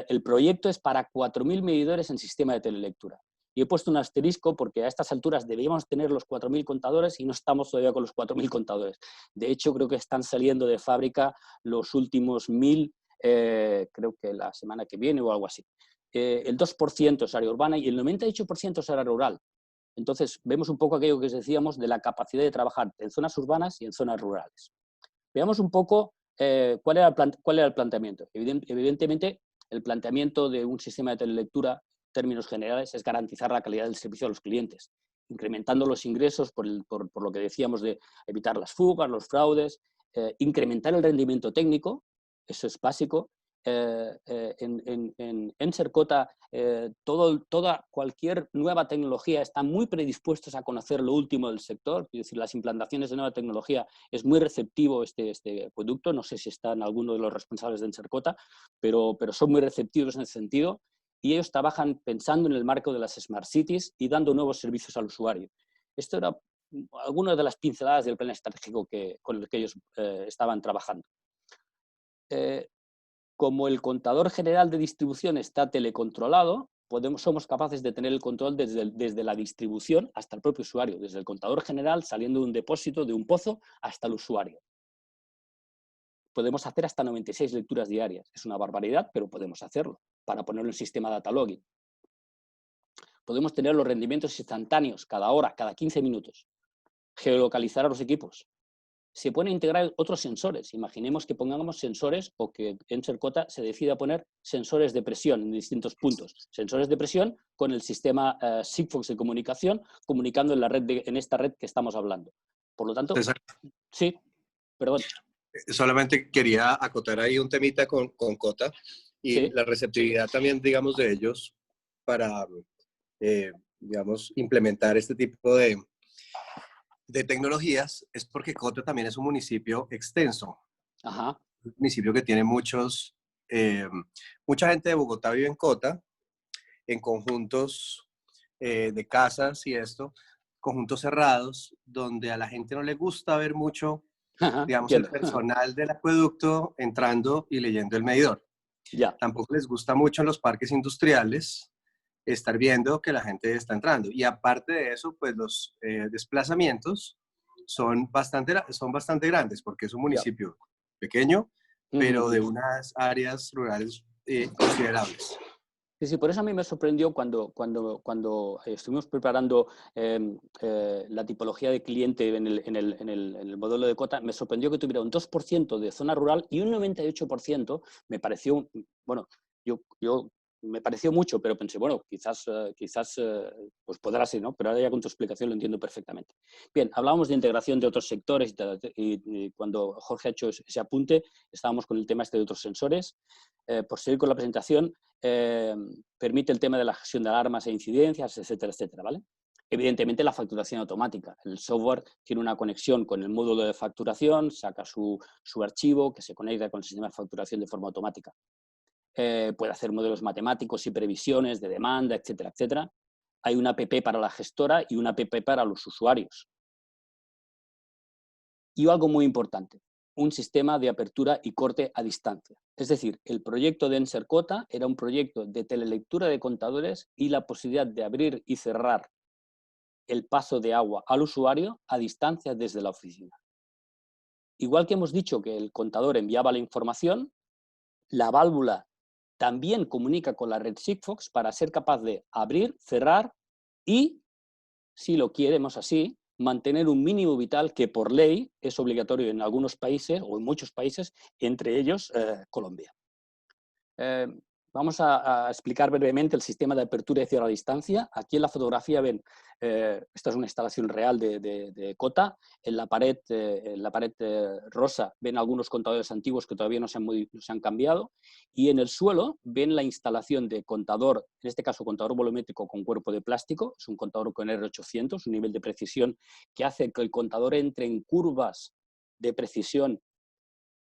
El proyecto es para 4.000 medidores en sistema de telelectura. Y he puesto un asterisco porque a estas alturas debíamos tener los 4.000 contadores y no estamos todavía con los 4.000 contadores. De hecho, creo que están saliendo de fábrica los últimos 1.000, creo que la semana que viene o algo así. El 2% es área urbana y el 98% es área rural. Entonces, vemos un poco aquello que os decíamos de la capacidad de trabajar en zonas urbanas y en zonas rurales. Veamos un poco cuál era el planteamiento. Evidentemente, el planteamiento de un sistema de telelectura, en términos generales, es garantizar la calidad del servicio a los clientes, incrementando los ingresos por lo que decíamos de evitar las fugas, los fraudes, incrementar el rendimiento técnico, eso es básico. En Sercota, cualquier nueva tecnología está muy predispuestos a conocer lo último del sector, es decir, las implantaciones de nueva tecnología es muy receptivo este producto, no sé si están algunos de los responsables de Sercota, pero son muy receptivos en ese sentido y ellos trabajan pensando en el marco de las Smart Cities y dando nuevos servicios al usuario. Esto era algunas de las pinceladas del plan estratégico con el que ellos estaban trabajando. Como el contador general de distribución está telecontrolado, somos capaces de tener el control desde la distribución hasta el propio usuario, desde el contador general saliendo de un depósito, de un pozo, hasta el usuario. Podemos hacer hasta 96 lecturas diarias. Es una barbaridad, pero podemos hacerlo para ponerlo en sistema data logging. Podemos tener los rendimientos instantáneos cada hora, cada 15 minutos. Geolocalizar a los equipos. Se pueden integrar otros sensores. Imaginemos que pongamos sensores o que en Sercota se decida poner sensores de presión en distintos puntos. Sensores de presión con el sistema Sigfox de comunicación, comunicando en esta red que estamos hablando. Por lo tanto, César, sí, perdón. solamente quería acotar ahí un temita con Cota y Sí. la receptividad también, digamos, de ellos para, digamos, implementar este tipo de tecnologías, es porque Cota también es un municipio extenso. Ajá. Un municipio que tiene mucha gente de Bogotá vive en Cota, en conjuntos de casas y esto, conjuntos cerrados, donde a la gente no le gusta ver mucho, Ajá, digamos, entiendo. el personal del acueducto entrando y leyendo el medidor. Ya. Tampoco les gusta mucho en los parques industriales estar viendo que la gente está entrando. Y aparte de eso, pues los desplazamientos son bastante grandes, porque es un municipio pequeño, pero de unas áreas rurales considerables. Sí, por eso a mí me sorprendió cuando estuvimos preparando la tipología de cliente en el modelo de Cota, me sorprendió que tuviera un 2% de zona rural y un 98% me pareció, bueno, yo me pareció mucho, pero pensé, bueno, quizás pues podrá ser, ¿no? Pero ahora ya con tu explicación lo entiendo perfectamente. Bien, hablábamos de integración de otros sectores y cuando Jorge ha hecho ese apunte, estábamos con el tema de otros sensores. Por seguir con la presentación, permite el tema de la gestión de alarmas e incidencias, etcétera, etcétera, ¿vale? Evidentemente la facturación automática. El software tiene una conexión con el módulo de facturación, saca su archivo que se conecta con el sistema de facturación de forma automática. Puede hacer modelos matemáticos y previsiones de demanda, etcétera, etcétera. Hay una app para la gestora y una app para los usuarios. Y algo muy importante, un sistema de apertura y corte a distancia. Es decir, el proyecto de Ensercota era un proyecto de telelectura de contadores y la posibilidad de abrir y cerrar el paso de agua al usuario a distancia desde la oficina. Igual que hemos dicho que el contador enviaba la información, la válvula también comunica con la red Sigfox para ser capaz de abrir, cerrar y, si lo queremos así, mantener un mínimo vital que por ley es obligatorio en algunos países o en muchos países, entre ellos Colombia. Vamos a explicar brevemente el sistema de apertura y cierre a distancia. Aquí en la fotografía ven, esta es una instalación real de Cota. En la pared rosa ven algunos contadores antiguos que todavía no se han cambiado. Y en el suelo ven la instalación de contador, en este caso contador volumétrico con cuerpo de plástico. Es un contador con R800, un nivel de precisión que hace que el contador entre en curvas de precisión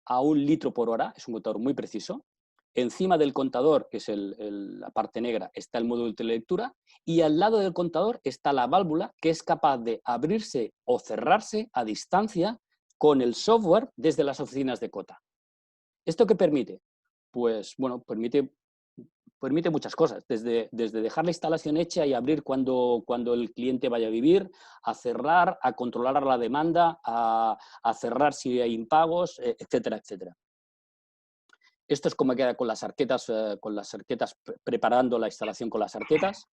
a 1 litro por hora. Es un contador muy preciso. Encima del contador, que es la parte negra, está el módulo de telelectura y al lado del contador está la válvula que es capaz de abrirse o cerrarse a distancia con el software desde las oficinas de Cota. ¿Esto qué permite? Pues bueno, permite muchas cosas, desde dejar la instalación hecha y abrir cuando el cliente vaya a vivir, a cerrar, a controlar la demanda, a cerrar si hay impagos, etcétera, etcétera. Esto es como queda con las arquetas, preparando la instalación con las arquetas,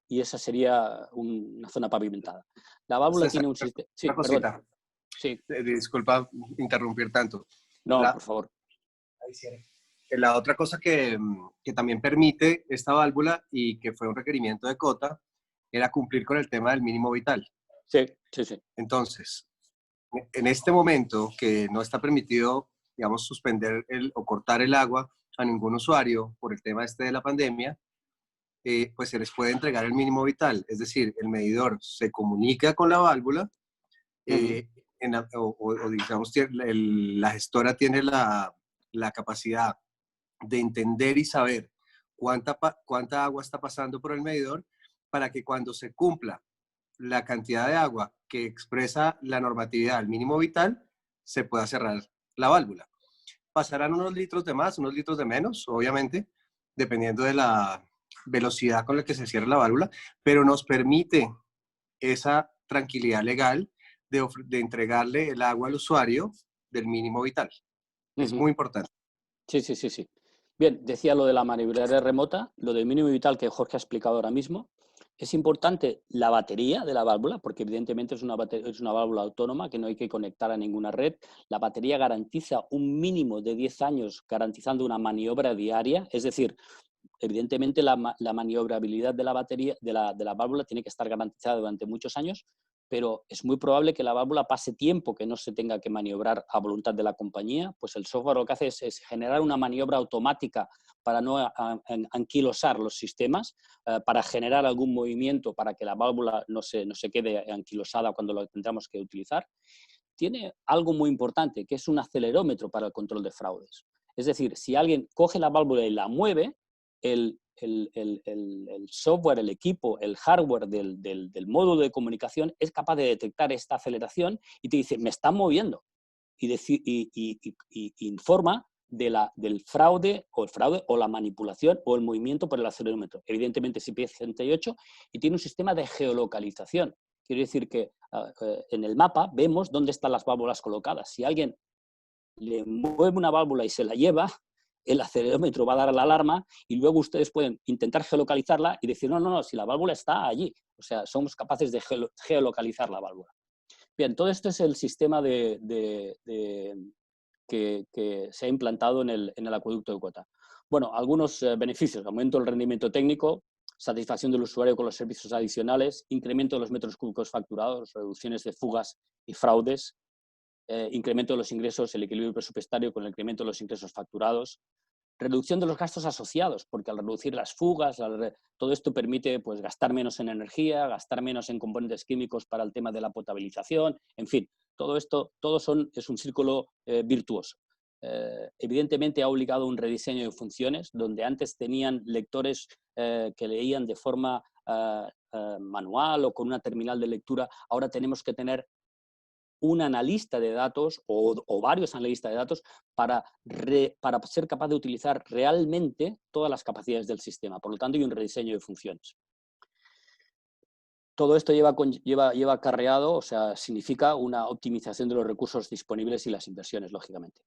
y esa sería una zona pavimentada. La válvula tiene un sistema... Sí, una cosita. perdón. Sí. Disculpa interrumpir tanto. No, por favor. La otra cosa que también permite esta válvula y que fue un requerimiento de Cota era cumplir con el tema del mínimo vital. Sí, sí, sí. Entonces, en este momento que no está permitido, digamos, suspender o cortar el agua a ningún usuario por el tema de la pandemia, pues se les puede entregar el mínimo vital. Es decir, el medidor se comunica con la válvula o digamos, la gestora tiene la capacidad de entender y saber cuánta agua está pasando por el medidor para que cuando se cumpla la cantidad de agua que expresa la normatividad al mínimo vital, se pueda cerrar la válvula. Pasarán unos litros de más, unos litros de menos, obviamente, dependiendo de la velocidad con la que se cierra la válvula, pero nos permite esa tranquilidad legal de entregarle el agua al usuario del mínimo vital. Es muy importante. Sí, sí, sí, sí. Bien, decía lo de la maniobrabilidad remota, lo del mínimo vital que Jorge ha explicado ahora mismo. Es importante la batería de la válvula, porque evidentemente es una válvula autónoma que no hay que conectar a ninguna red. La batería garantiza un mínimo de 10 años, garantizando una maniobra diaria. Es decir, evidentemente la maniobrabilidad de la batería, de la válvula tiene que estar garantizada durante muchos años, pero es muy probable que la válvula pase tiempo que no se tenga que maniobrar a voluntad de la compañía. Pues el software lo que hace es generar una maniobra automática para no anquilosar los sistemas, para generar algún movimiento para que la válvula no se quede anquilosada cuando lo tendremos que utilizar. Tiene algo muy importante, que es un acelerómetro para el control de fraudes. Es decir, si alguien coge la válvula y la mueve, el software, el equipo, el hardware del módulo de comunicación es capaz de detectar esta aceleración y te dice, me están moviendo. Y informa del fraude o la manipulación o el movimiento por el acelerómetro. Evidentemente es IP68 y tiene un sistema de geolocalización. Quiere decir que en el mapa vemos dónde están las válvulas colocadas. Si alguien le mueve una válvula y se la lleva, el acelerómetro va a dar la alarma y luego ustedes pueden intentar geolocalizarla y decir, no, si la válvula está allí. O sea, somos capaces de geolocalizar la válvula. Bien, todo esto es el sistema que se ha implantado en el acueducto de Cota. Bueno, algunos beneficios: aumento del rendimiento técnico, satisfacción del usuario con los servicios adicionales, incremento de los metros cúbicos facturados, reducciones de fugas y fraudes, incremento de los ingresos, el equilibrio presupuestario con el incremento de los ingresos facturados, reducción de los gastos asociados, porque al reducir las fugas, todo esto permite pues, gastar menos en energía, gastar menos en componentes químicos para el tema de la potabilización, en fin, todo esto es un círculo virtuoso. Evidentemente ha obligado un rediseño de funciones, donde antes tenían lectores que leían de forma manual o con una terminal de lectura, ahora tenemos que tener un analista de datos o varios analistas de datos para ser capaz de utilizar realmente todas las capacidades del sistema. Por lo tanto, hay un rediseño de funciones. Todo esto lleva acarreado, o sea, significa una optimización de los recursos disponibles y las inversiones, lógicamente.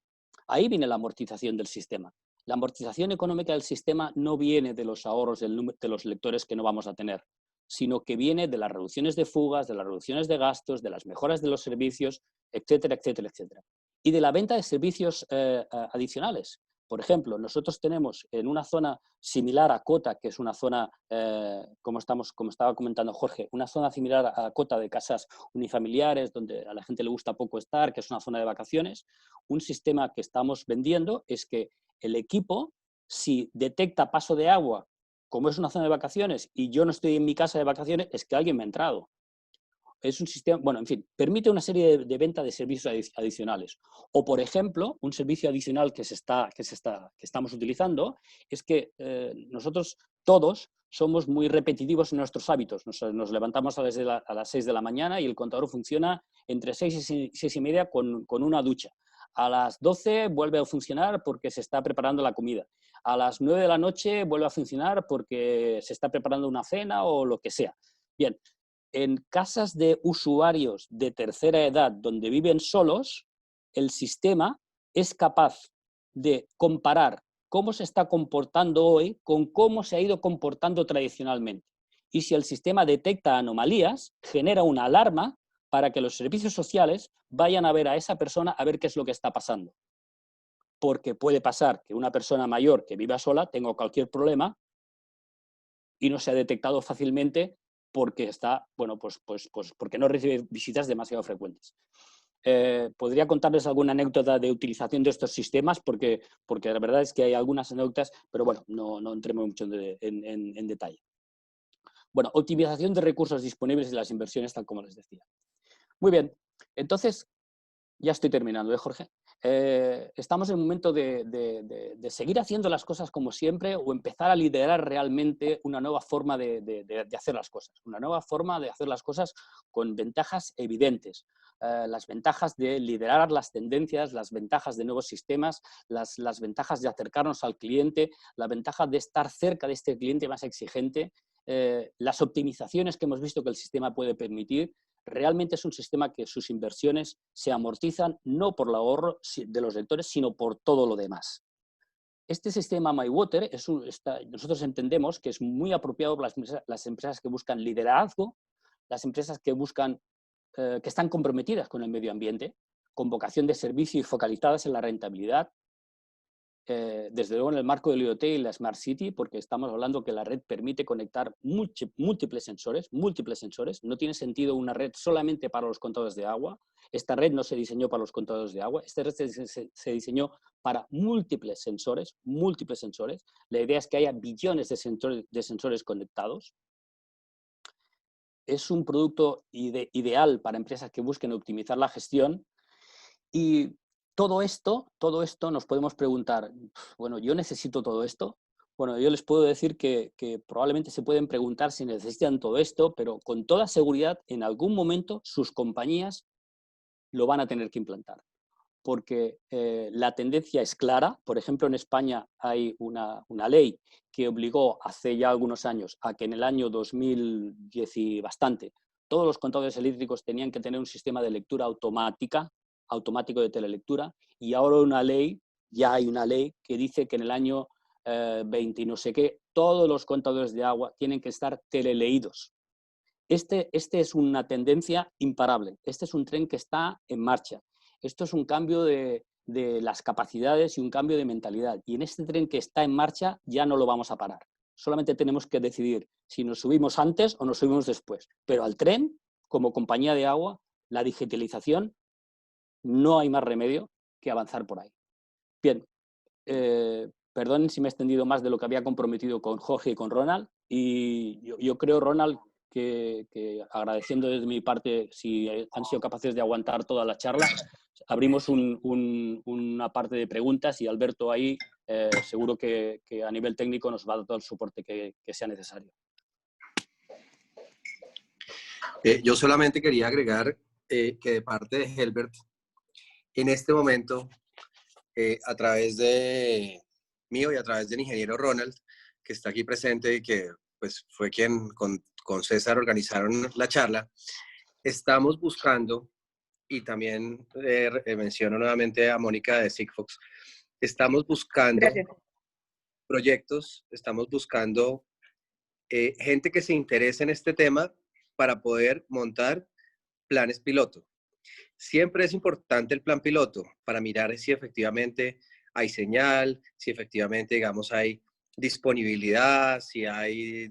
Ahí viene la amortización del sistema. La amortización económica del sistema no viene de los ahorros de los lectores que no vamos a tener, sino que viene de las reducciones de fugas, de las reducciones de gastos, de las mejoras de los servicios, etcétera, etcétera, etcétera. Y de la venta de servicios adicionales. Por ejemplo, nosotros tenemos en una zona similar a Cota, que es una zona, como estaba comentando Jorge, una zona similar a Cota de casas unifamiliares, donde a la gente le gusta poco estar, que es una zona de vacaciones. Un sistema que estamos vendiendo es que el equipo, si detecta paso de agua, como es una zona de vacaciones y yo no estoy en mi casa de vacaciones, es que alguien me ha entrado. Es un sistema, bueno, en fin, permite una serie de venta de servicios adicionales. O, por ejemplo, un servicio adicional que estamos utilizando es que nosotros todos somos muy repetitivos en nuestros hábitos. Nos levantamos a las 6 de la mañana y el contador funciona entre 6 y 6 y media con una ducha. A las 12 vuelve a funcionar porque se está preparando la comida. A las 9 de la noche vuelve a funcionar porque se está preparando una cena o lo que sea. Bien, en casas de usuarios de tercera edad donde viven solos, el sistema es capaz de comparar cómo se está comportando hoy con cómo se ha ido comportando tradicionalmente. Y si el sistema detecta anomalías, genera una alarma para que los servicios sociales vayan a ver a esa persona a ver qué es lo que está pasando. Porque puede pasar que una persona mayor que viva sola tenga cualquier problema y no se ha detectado fácilmente porque está, bueno, pues porque no recibe visitas demasiado frecuentes. Podría contarles alguna anécdota de utilización de estos sistemas porque la verdad es que hay algunas anécdotas, pero bueno, no entremos mucho en detalle. Bueno, optimización de recursos disponibles y las inversiones, tal como les decía. Muy bien, entonces, ya estoy terminando, Jorge? Estamos en el momento de seguir haciendo las cosas como siempre o empezar a liderar realmente una nueva forma de hacer las cosas. Una nueva forma de hacer las cosas con ventajas evidentes. Las ventajas de liderar las tendencias, las ventajas de nuevos sistemas, las ventajas de acercarnos al cliente, la ventaja de estar cerca de este cliente más exigente, las optimizaciones que hemos visto que el sistema puede permitir. Realmente es un sistema que sus inversiones se amortizan no por el ahorro de los lectores, sino por todo lo demás. Este sistema MyWater nosotros entendemos que es muy apropiado para las empresas que buscan liderazgo, las empresas que están comprometidas con el medio ambiente, con vocación de servicio y focalizadas en la rentabilidad. Desde luego en el marco del IoT y la Smart City, porque estamos hablando que la red permite conectar múltiples sensores. No tiene sentido una red solamente para los contadores de agua. Esta red no se diseñó para los contadores de agua. Esta red se diseñó para múltiples sensores. La idea es que haya billones de sensores conectados. Es un producto ideal para empresas que busquen optimizar la gestión. Y todo esto nos podemos preguntar, bueno, ¿yo necesito todo esto? Bueno, yo les puedo decir que probablemente se pueden preguntar si necesitan todo esto, pero con toda seguridad en algún momento sus compañías lo van a tener que implantar. Porque la tendencia es clara. Por ejemplo, en España hay una ley que obligó hace ya algunos años a que en el año 2010 y bastante todos los contadores eléctricos tenían que tener un sistema de lectura automático de telelectura, y ahora ya hay una ley que dice que en el año 20 y no sé qué, todos los contadores de agua tienen que estar teleleídos. Este es una tendencia imparable. Este es un tren que está en marcha. Esto es un cambio de de las capacidades y un cambio de mentalidad. Y en este tren que está en marcha ya no lo vamos a parar. Solamente tenemos que decidir si nos subimos antes o nos subimos después. Pero al tren, como compañía de agua, la digitalización, no hay más remedio que avanzar por ahí. Bien, perdonen si me he extendido más de lo que había comprometido con Jorge y con Ronald. Y yo creo, Ronald, que agradeciendo desde mi parte si han sido capaces de aguantar toda la charla, abrimos una parte de preguntas y Alberto ahí seguro que a nivel técnico nos va a dar todo el soporte que sea necesario. Yo solamente quería agregar que de parte de Helbert, en este momento, a través de mío y a través del ingeniero Ronald, que está aquí presente y que pues, fue quien con César organizaron la charla, estamos buscando, y también menciono nuevamente a Mónica de Sigfox, estamos buscando proyectos, estamos buscando gente que se interese en este tema para poder montar planes piloto. Siempre es importante el plan piloto para mirar si efectivamente hay señal, si efectivamente, digamos, hay disponibilidad, si hay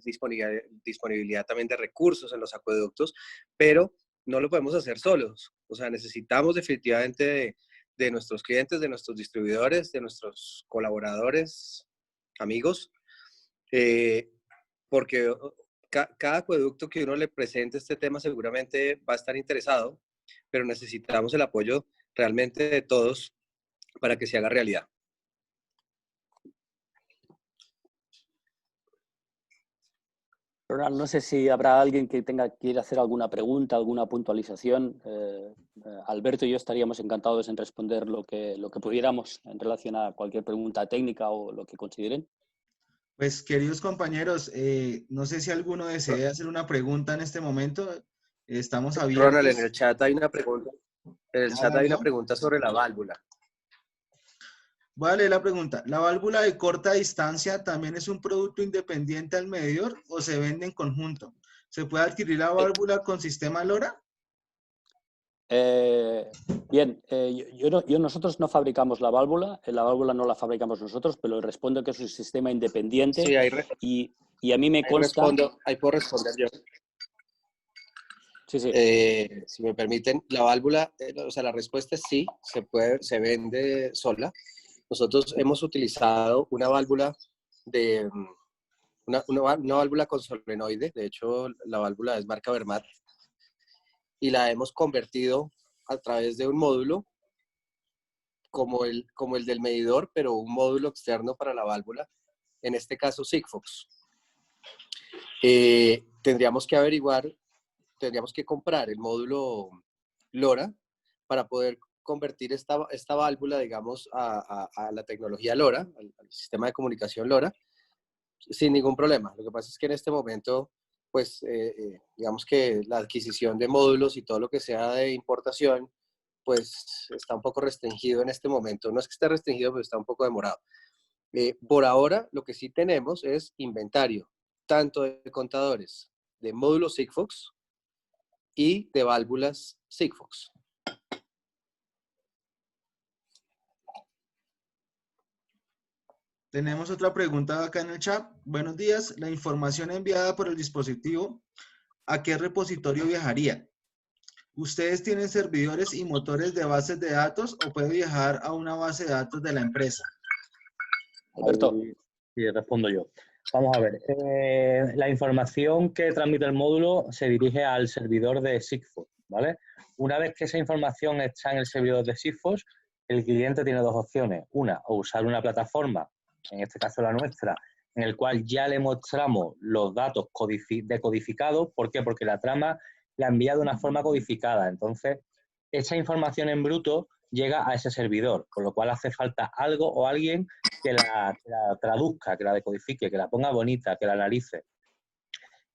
disponibilidad también de recursos en los acueductos, pero no lo podemos hacer solos. O sea, necesitamos definitivamente de nuestros clientes, de nuestros distribuidores, de nuestros colaboradores, amigos, porque cada acueducto que uno le presente este tema seguramente va a estar interesado, pero necesitamos el apoyo realmente de todos para que se haga realidad. Ronald, no sé si habrá alguien que quiera hacer alguna pregunta, alguna puntualización. Alberto y yo estaríamos encantados en responder lo que pudiéramos en relación a cualquier pregunta técnica o lo que consideren. Pues, queridos compañeros, no sé si alguno desea hacer una pregunta en este momento. Estamos abiertos. Ronald, en el chat hay una pregunta. En el chat hay una pregunta sobre la válvula. Voy a leer la pregunta. ¿La válvula de corta distancia también es un producto independiente al medidor o se vende en conjunto? ¿Se puede adquirir la válvula con sistema LoRa? Bien, nosotros no fabricamos la válvula no la fabricamos nosotros, pero respondo que es un sistema independiente. Sí, y a mí me consta... Ahí puedo responder yo. Sí, sí. Si me permiten, la válvula, o sea, la respuesta es sí, se vende sola. Nosotros hemos utilizado una válvula una válvula con solenoide, de hecho la válvula es marca Vermat, y la hemos convertido a través de un módulo como el del medidor, pero un módulo externo para la válvula, en este caso Sigfox. Tendríamos que comprar el módulo LoRa para poder convertir esta válvula, digamos, a la tecnología LoRa, al sistema de comunicación LoRa, sin ningún problema. Lo que pasa es que en este momento, pues, digamos que la adquisición de módulos y todo lo que sea de importación, pues, está un poco restringido en este momento. No es que esté restringido, pero está un poco demorado. Por ahora, lo que sí tenemos es inventario, tanto de contadores de módulos Sigfox y de válvulas Sigfox. Tenemos otra pregunta acá en el chat. Buenos días. La información enviada por el dispositivo, ¿a qué repositorio viajaría? ¿Ustedes tienen servidores y motores de bases de datos o puede viajar a una base de datos de la empresa? Alberto. Sí, respondo yo. Vamos a ver. La información que transmite el módulo se dirige al servidor de Sigfox, ¿vale? Una vez que esa información está en el servidor de Sigfox, el cliente tiene dos opciones. Una, o usar una plataforma, en este caso la nuestra, en el cual ya le mostramos los datos decodificados. ¿Por qué? Porque la trama la envía de una forma codificada. Entonces, esa información en bruto llega a ese servidor, con lo cual hace falta algo o alguien que la traduzca, que la decodifique, que la ponga bonita, que la analice.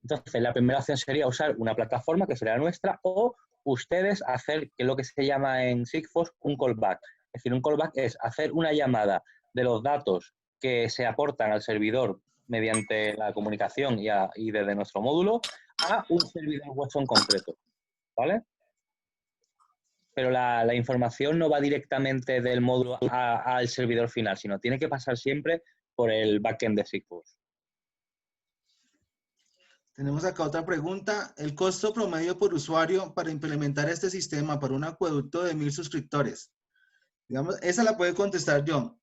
Entonces, la primera opción sería usar una plataforma, que sería nuestra, o ustedes hacer, que es lo que se llama en Sigfox, un callback. Es decir, un callback es hacer una llamada de los datos que se aportan al servidor mediante la comunicación y desde nuestro módulo a un servidor vuestro en concreto. ¿Vale? pero la información no va directamente del módulo al servidor final, sino tiene que pasar siempre por el backend de Sigfox. Tenemos acá otra pregunta. El costo promedio por usuario para implementar este sistema para un acueducto de 1000 suscriptores. Digamos, esa la puede contestar yo.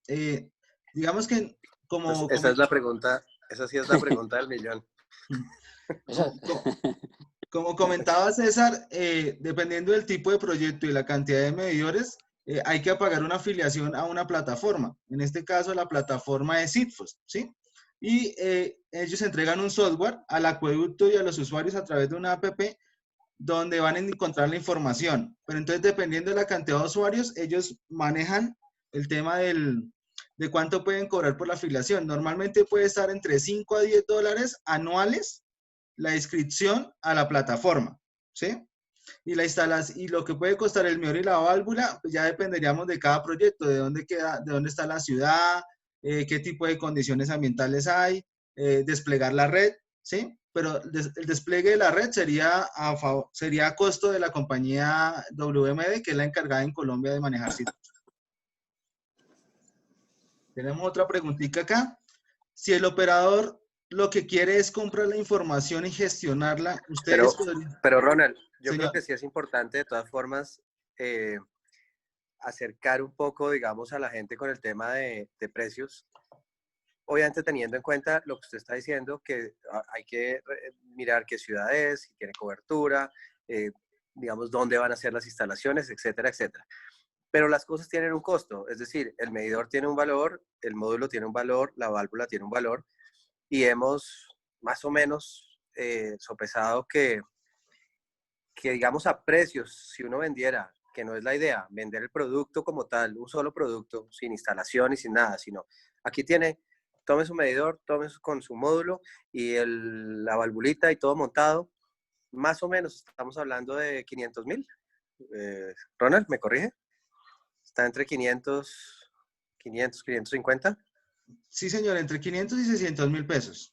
Digamos que Pues esa es la pregunta, esa sí es la pregunta del millón. Como comentaba César, dependiendo del tipo de proyecto y la cantidad de medidores, hay que pagar una afiliación a una plataforma. En este caso, la plataforma es Sigfox, ¿sí? Y ellos entregan un software al acueducto y a los usuarios a través de una app donde van a encontrar la información. Pero entonces, dependiendo de la cantidad de usuarios, ellos manejan el tema de cuánto pueden cobrar por la afiliación. Normalmente puede estar entre 5 a 10 dólares anuales la inscripción a la plataforma, ¿sí? Y la instalación, y lo que puede costar el medidor y la válvula, pues ya dependeríamos de cada proyecto, de dónde queda, de dónde está la ciudad, qué tipo de condiciones ambientales hay, desplegar la red, ¿sí? Pero el despliegue de la red sería a costo de la compañía WMD, que es la encargada en Colombia de manejar sitios. Tenemos otra preguntita acá. Si el operador lo que quiere es comprar la información y gestionarla, ustedes podrían... Pero Ronald, yo Señor. creo que sí es importante de todas formas acercar un poco, digamos, a la gente con el tema de precios. Obviamente teniendo en cuenta lo que usted está diciendo, que hay que mirar qué ciudad es, si tiene cobertura, digamos, dónde van a ser las instalaciones, etcétera, etcétera. Pero las cosas tienen un costo, es decir, el medidor tiene un valor, el módulo tiene un valor, la válvula tiene un valor, y hemos más o menos sopesado que digamos a precios, si uno vendiera, que no es la idea, vender el producto como tal, un solo producto, sin instalación y sin nada, sino aquí tiene, tome su medidor, tome con su módulo y la valvulita y todo montado, más o menos estamos hablando de 500,000. Ronald, ¿me corrige? Está entre 550. Sí, señor, entre 500 y 600,000 pesos.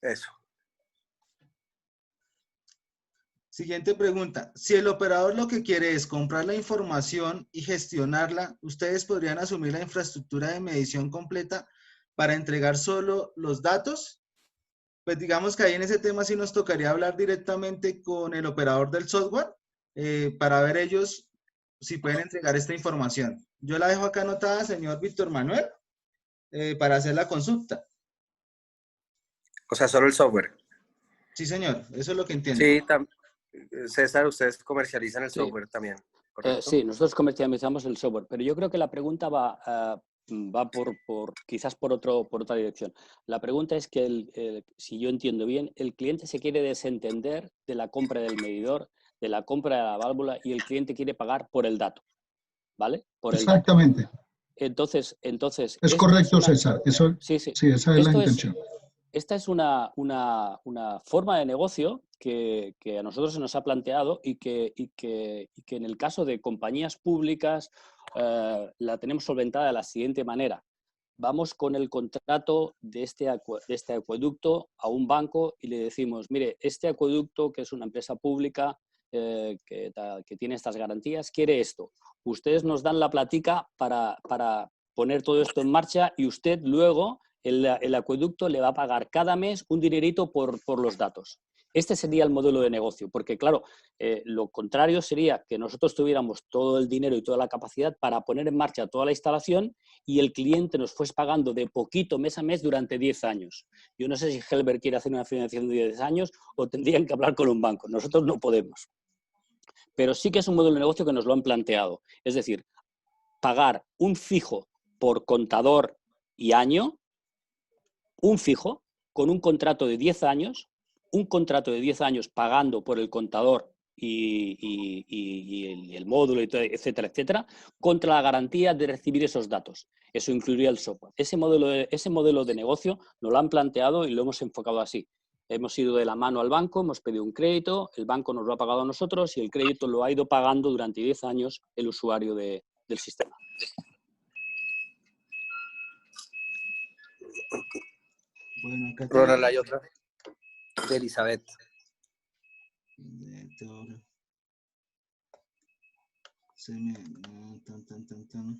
Eso. Siguiente pregunta. Si el operador lo que quiere es comprar la información y gestionarla, ¿ustedes podrían asumir la infraestructura de medición completa para entregar solo los datos? Pues digamos que ahí en ese tema sí nos tocaría hablar directamente con el operador del software para ver ellos si pueden entregar esta información. Yo la dejo acá anotada, señor Víctor Manuel, para hacer la consulta. O sea, solo el software. Sí, señor, eso es lo que entiendo. Sí, César, ustedes comercializan el software también, ¿correcto? Sí, nosotros comercializamos el software, pero yo creo que la pregunta va quizás por otra dirección. La pregunta es que, si yo entiendo bien, el cliente se quiere desentender de la compra del medidor, de la compra de la válvula, y el cliente quiere pagar por el dato, ¿vale? Exactamente. Entonces, es correcto, César. Eso, sí, esa es la intención. Esta es una forma de negocio que a nosotros se nos ha planteado y que en el caso de compañías públicas la tenemos solventada de la siguiente manera. Vamos con el contrato de este acueducto a un banco y le decimos, mire, este acueducto, que es una empresa pública que tiene estas garantías, quiere esto. Ustedes nos dan la platica para poner todo esto en marcha y usted luego... El acueducto le va a pagar cada mes un dinerito por los datos. Este sería el modelo de negocio, porque claro, lo contrario sería que nosotros tuviéramos todo el dinero y toda la capacidad para poner en marcha toda la instalación y el cliente nos fuese pagando de poquito mes a mes durante 10 años. Yo no sé si Helber quiere hacer una financiación de 10 años o tendrían que hablar con un banco. Nosotros no podemos. Pero sí que es un modelo de negocio que nos lo han planteado. Es decir, pagar un fijo por contador y año, un fijo con un contrato de 10 años, pagando por el contador y el módulo, etcétera, etcétera, contra la garantía de recibir esos datos. Eso incluiría el software. Ese modelo de negocio nos lo han planteado y lo hemos enfocado así. Hemos ido de la mano al banco, hemos pedido un crédito, el banco nos lo ha pagado a nosotros y el crédito lo ha ido pagando durante 10 años el usuario del sistema. Bueno, acá Ronald, hay otra de Elizabeth.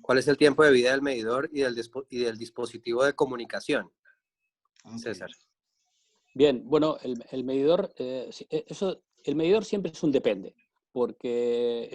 ¿Cuál es el tiempo de vida del medidor y del dispositivo de comunicación? Ok. César. Bien, bueno, el medidor, el medidor siempre es un depende, porque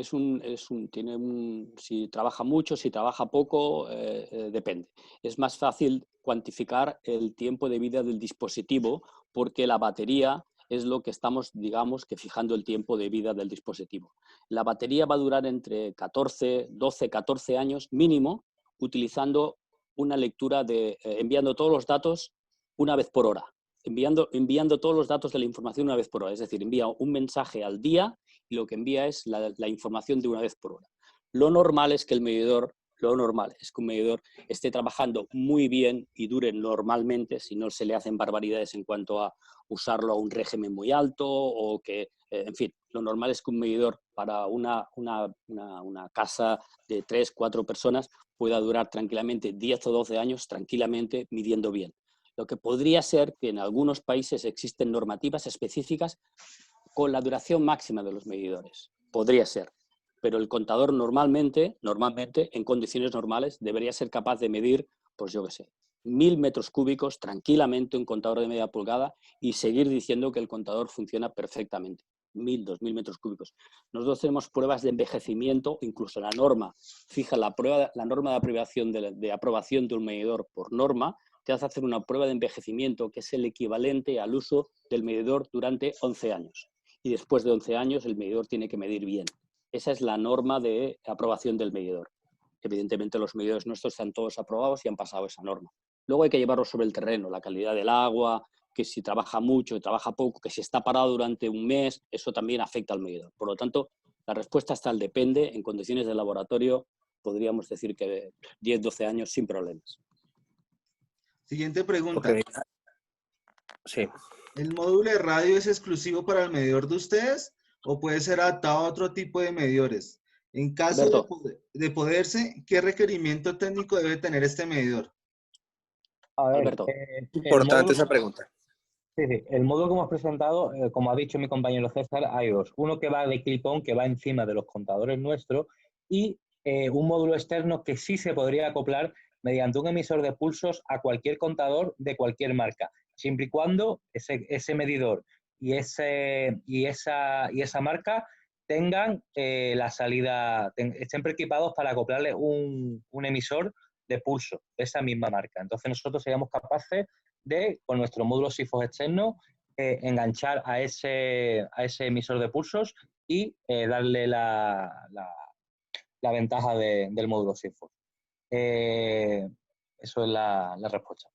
si trabaja mucho, si trabaja poco, depende. Es más fácil cuantificar el tiempo de vida del dispositivo porque la batería es lo que estamos, digamos, que fijando el tiempo de vida del dispositivo. La batería va a durar entre 12, 14 años mínimo, utilizando una lectura enviando todos los datos una vez por hora. Enviando todos los datos de la información una vez por hora. Es decir, envía un mensaje al día y lo que envía es la información de una vez por hora. Lo normal es que un medidor esté trabajando muy bien y dure normalmente, si no se le hacen barbaridades en cuanto a usarlo a un régimen muy alto o que, en fin, lo normal es que un medidor para una casa de 3, 4 personas pueda durar tranquilamente 10 o 12 años tranquilamente midiendo bien. Lo que podría ser que en algunos países existen normativas específicas con la duración máxima de los medidores. Podría ser. Pero el contador normalmente, en condiciones normales, debería ser capaz de medir, pues yo qué sé, 1000 metros cúbicos tranquilamente un contador de media pulgada y seguir diciendo que el contador funciona perfectamente. 1000, 2000 metros cúbicos. Nosotros tenemos pruebas de envejecimiento, incluso la norma fija la norma de aprobación de un medidor por norma, te hace hacer una prueba de envejecimiento que es el equivalente al uso del medidor durante 11 años. Y después de 11 años el medidor tiene que medir bien. Esa es la norma de aprobación del medidor. Evidentemente los medidores nuestros están todos aprobados y han pasado esa norma. Luego hay que llevarlo sobre el terreno, la calidad del agua, que si trabaja mucho, que trabaja poco, que si está parado durante un mes, eso también afecta al medidor. Por lo tanto, la respuesta está al depende. En condiciones de laboratorio podríamos decir que 10, 12 años sin problemas. Siguiente pregunta. Okay. Sí. ¿El módulo de radio es exclusivo para el medidor de ustedes o puede ser adaptado a otro tipo de medidores? En caso de poderse, ¿qué requerimiento técnico debe tener este medidor? A ver, Alberto. Importante esa pregunta. Sí, el módulo que hemos presentado, como ha dicho mi compañero César, hay dos. Uno que va de clip-on, que va encima de los contadores nuestros, y un módulo externo que sí se podría acoplar mediante un emisor de pulsos a cualquier contador de cualquier marca, siempre y cuando ese medidor y esa marca tengan la salida, estén equipados para acoplarle un emisor de pulso de esa misma marca. Entonces nosotros seríamos capaces de, con nuestro módulo SIGFOX externo, enganchar a ese emisor de pulsos y darle la ventaja del módulo SIGFOX. Eso es la respuesta.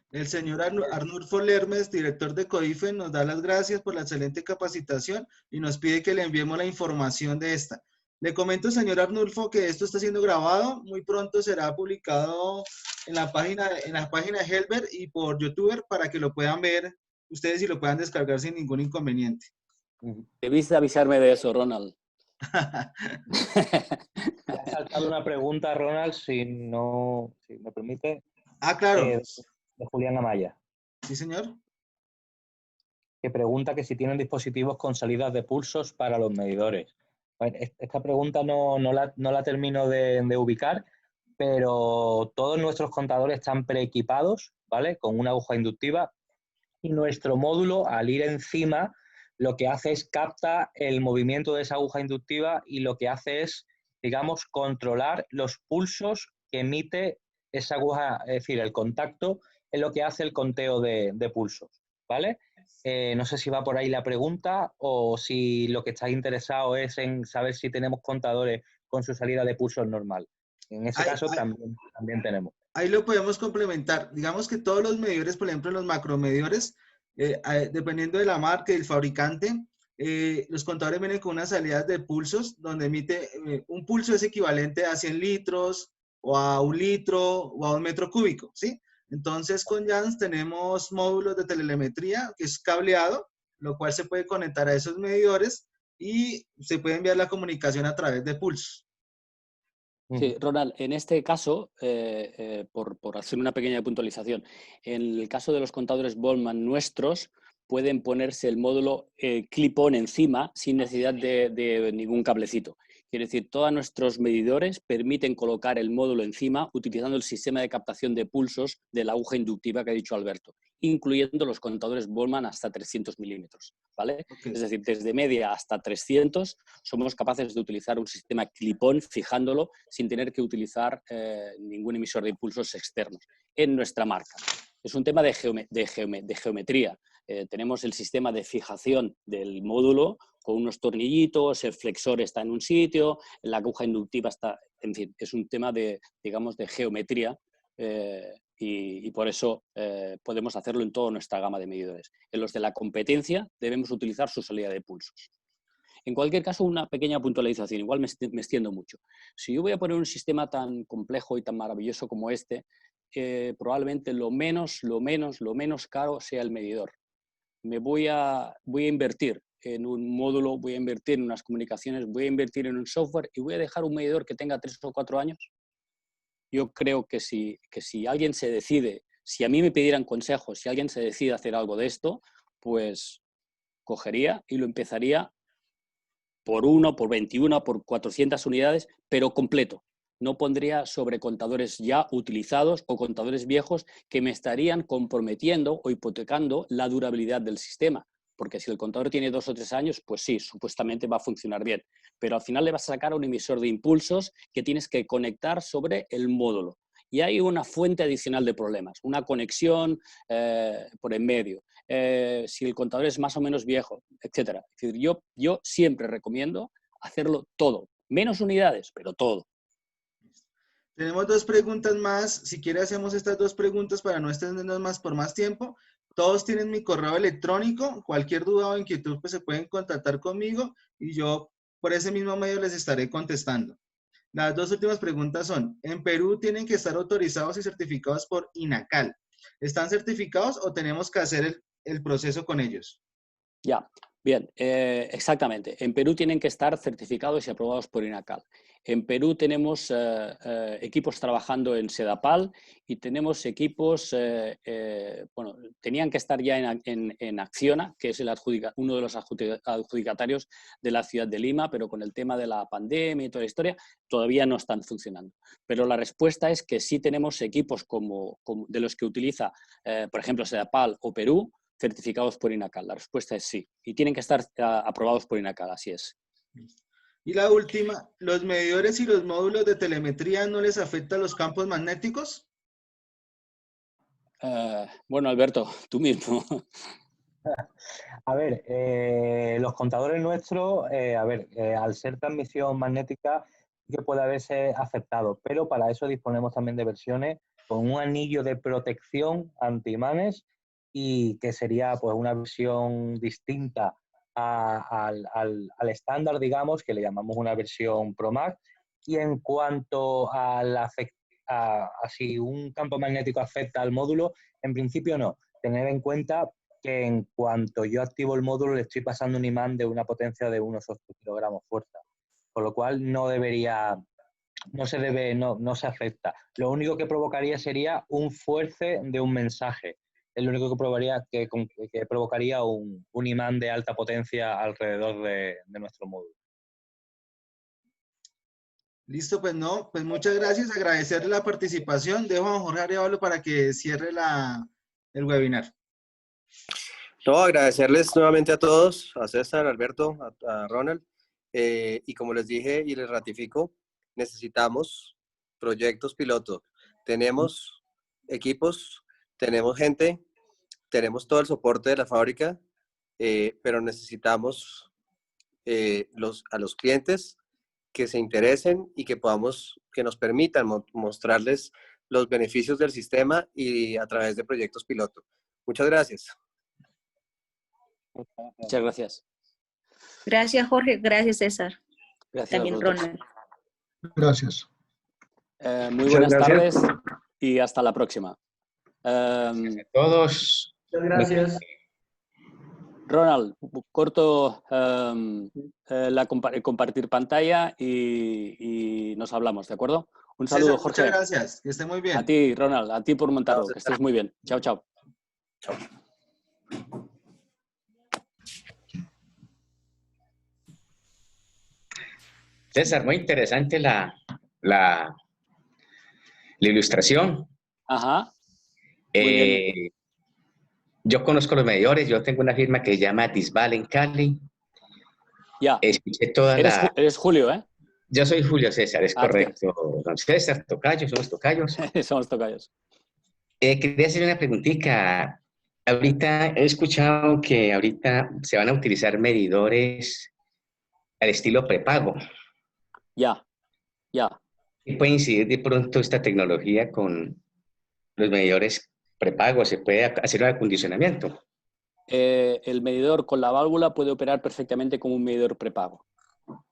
El señor Arnulfo Lermes, director de COIFE, nos da las gracias por la excelente capacitación y nos pide que le enviemos la información de esta. Le comento, señor Arnulfo, que esto está siendo grabado. Muy pronto será publicado en la página de Helber y por YouTuber para que lo puedan ver ustedes y lo puedan descargar sin ningún inconveniente. Debiste avisarme de eso, Ronald. Me ha saltado una pregunta, Ronald, si me permite. Ah, claro. De Julián Amaya. Sí, señor. Que pregunta que si tienen dispositivos con salidas de pulsos para los medidores. Bueno, esta pregunta no la termino de ubicar, pero todos nuestros contadores están preequipados, ¿vale? Con una aguja inductiva y nuestro módulo, al ir encima, lo que hace es capta el movimiento de esa aguja inductiva y lo que hace es, digamos, controlar los pulsos que emite esa aguja, es decir, el contacto es lo que hace el conteo de pulsos, ¿vale? No sé si va por ahí la pregunta o si lo que estáis interesado es en saber si tenemos contadores con su salida de pulsos normal. En ese caso también tenemos. Ahí lo podemos complementar. Digamos que todos los medidores, por ejemplo, los macromedidores, dependiendo de la marca y del fabricante, los contadores vienen con unas salidas de pulsos donde emite, un pulso es equivalente a 100 litros o a 1 litro o a 1 metro cúbico, ¿sí? Entonces con Jans tenemos módulos de telemetría que es cableado, lo cual se puede conectar a esos medidores y se puede enviar la comunicación a través de pulsos. Sí, Ronald, en este caso, por hacer una pequeña puntualización, en el caso de los contadores Boltzmann nuestros, pueden ponerse el módulo clip-on encima sin necesidad de ningún cablecito. Quiere decir, todos nuestros medidores permiten colocar el módulo encima utilizando el sistema de captación de pulsos de la aguja inductiva que ha dicho Alberto, incluyendo los contadores Boltzmann hasta 300 milímetros, ¿vale? Okay. Es decir, desde media hasta 300 somos capaces de utilizar un sistema clip-on fijándolo sin tener que utilizar ningún emisor de impulsos externos en nuestra marca. Es un tema de geometría. Tenemos el sistema de fijación del módulo con unos tornillitos, el flexor está en un sitio, la aguja inductiva está, en fin, es un tema de, digamos, de geometría y por eso podemos hacerlo en toda nuestra gama de medidores. En los de la competencia debemos utilizar su salida de pulsos. En cualquier caso, una pequeña puntualización, igual me extiendo mucho. Si yo voy a poner un sistema tan complejo y tan maravilloso como este, probablemente lo menos caro sea el medidor. Voy a invertir en un módulo, voy a invertir en unas comunicaciones, voy a invertir en un software y voy a dejar un medidor que tenga 3 o 4 años. Yo creo que si alguien se decide, si a mí me pidieran consejos, si alguien se decide hacer algo de esto, pues cogería y lo empezaría por 1, por 21, por 400 unidades, pero completo. No pondría sobre contadores ya utilizados o contadores viejos que me estarían comprometiendo o hipotecando la durabilidad del sistema. Porque si el contador tiene 2 o 3 años, pues sí, supuestamente va a funcionar bien. Pero al final le vas a sacar un emisor de impulsos que tienes que conectar sobre el módulo. Y hay una fuente adicional de problemas, una conexión por en medio. Si el contador es más o menos viejo, etc. Es decir, yo siempre recomiendo hacerlo todo. Menos unidades, pero todo. Tenemos 2 preguntas más. Si quiere hacemos estas 2 preguntas para no extendernos más por más tiempo. Todos tienen mi correo electrónico. Cualquier duda o inquietud pues se pueden contactar conmigo y yo por ese mismo medio les estaré contestando. Las 2 últimas preguntas son, en Perú tienen que estar autorizados y certificados por INACAL. ¿Están certificados o tenemos que hacer el proceso con ellos? Ya, bien, exactamente. En Perú tienen que estar certificados y aprobados por INACAL. En Perú tenemos equipos trabajando en Sedapal y tenemos equipos, bueno, tenían que estar ya en Acciona, que es uno de los adjudicatarios de la ciudad de Lima, pero con el tema de la pandemia y toda la historia, todavía no están funcionando. Pero la respuesta es que sí tenemos equipos como de los que utiliza, por ejemplo, Sedapal o Perú, certificados por INACAL. La respuesta es sí. Y tienen que estar aprobados por INACAL, así es. Y la última, ¿los medidores y los módulos de telemetría no les afectan los campos magnéticos? Bueno, Alberto, tú mismo. A ver, los contadores nuestros, al ser transmisión magnética, sí que puede haberse afectado, pero para eso disponemos también de versiones con un anillo de protección anti-imanes y que sería pues una versión distinta al estándar, digamos, que le llamamos una versión Pro Max. Y en cuanto a si un campo magnético afecta al módulo, en principio no. Tener en cuenta que en cuanto yo activo el módulo le estoy pasando un imán de una potencia de unos 8 kilogramos fuerza, por lo cual no se afecta. Lo único que provocaría sería un fuerce de un mensaje. Es lo único que provocaría un imán de alta potencia alrededor de nuestro módulo. Listo, pues no, pues muchas gracias, agradecerle la participación. Dejo a Jorge Arevalo para que cierre el webinar. No, agradecerles nuevamente a todos, a César, a Alberto, a Ronald, y como les dije y les ratifico, necesitamos proyectos piloto. Tenemos equipos, tenemos gente, tenemos todo el soporte de la fábrica, pero necesitamos a los clientes que se interesen y que nos permitan mostrarles los beneficios del sistema y a través de proyectos piloto. Muchas gracias. Muchas gracias. Gracias, Jorge. Gracias, César. Gracias también, a vosotros. Ronald. Gracias. Muy buenas tardes y hasta la próxima. Todos. Muchas gracias. Ronald, corto compartir pantalla y nos hablamos, ¿de acuerdo? Un saludo, César, Jorge. muchas gracias. Que esté muy bien. A ti, Ronald, a ti por montarlo. Chao, que estés muy bien. Chao, chao. Chao. César, muy interesante la ilustración. Ajá. Muy bien. Yo conozco los medidores, yo tengo una firma que se llama Disval en Cali. Ya. Escuché toda Eres Julio, ¿eh? Yo soy Julio César, es Gracias. correcto. Don César, tocayo, somos tocayos. Somos tocayos. Quería hacer una preguntita. Ahorita he escuchado que ahorita se van a utilizar medidores al estilo prepago. Ya. ¿Y puede incidir de pronto esta tecnología con los medidores prepagos? ¿Se puede hacer un acondicionamiento? El medidor con la válvula puede operar perfectamente como un medidor prepago.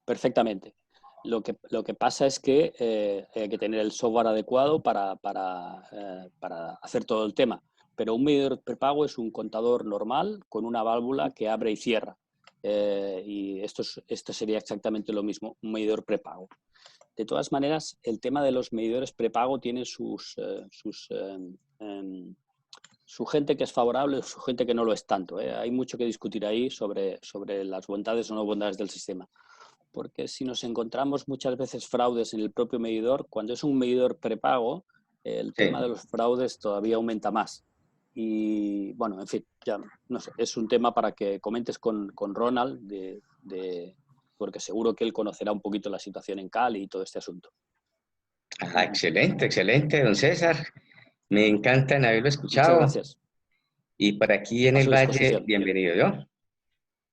Perfectamente. Lo que pasa es que hay que tener el software adecuado para hacer todo el tema. Pero un medidor prepago es un contador normal con una válvula que abre y cierra. Y esto sería exactamente lo mismo, un medidor prepago. De todas maneras, el tema de los medidores prepago tiene su gente que es favorable y su gente que no lo es tanto. Hay mucho que discutir ahí sobre las bondades o no bondades del sistema. Porque si nos encontramos muchas veces fraudes en el propio medidor, cuando es un medidor prepago, el tema de los fraudes todavía aumenta más. Y bueno, en fin, ya no sé, es un tema para que comentes con Ronald, porque seguro que él conocerá un poquito la situación en Cali y todo este asunto. Excelente, excelente, don César. Me encanta haberlo escuchado. Muchas gracias. Y para aquí en el Valle, bienvenido yo.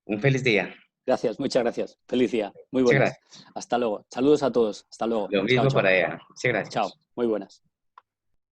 Un feliz día. Gracias, muchas gracias. Feliz día. Muy buenas. Hasta luego. Saludos a todos. Hasta luego. Lo mismo para allá. Muchas gracias. Chao. Muy buenas.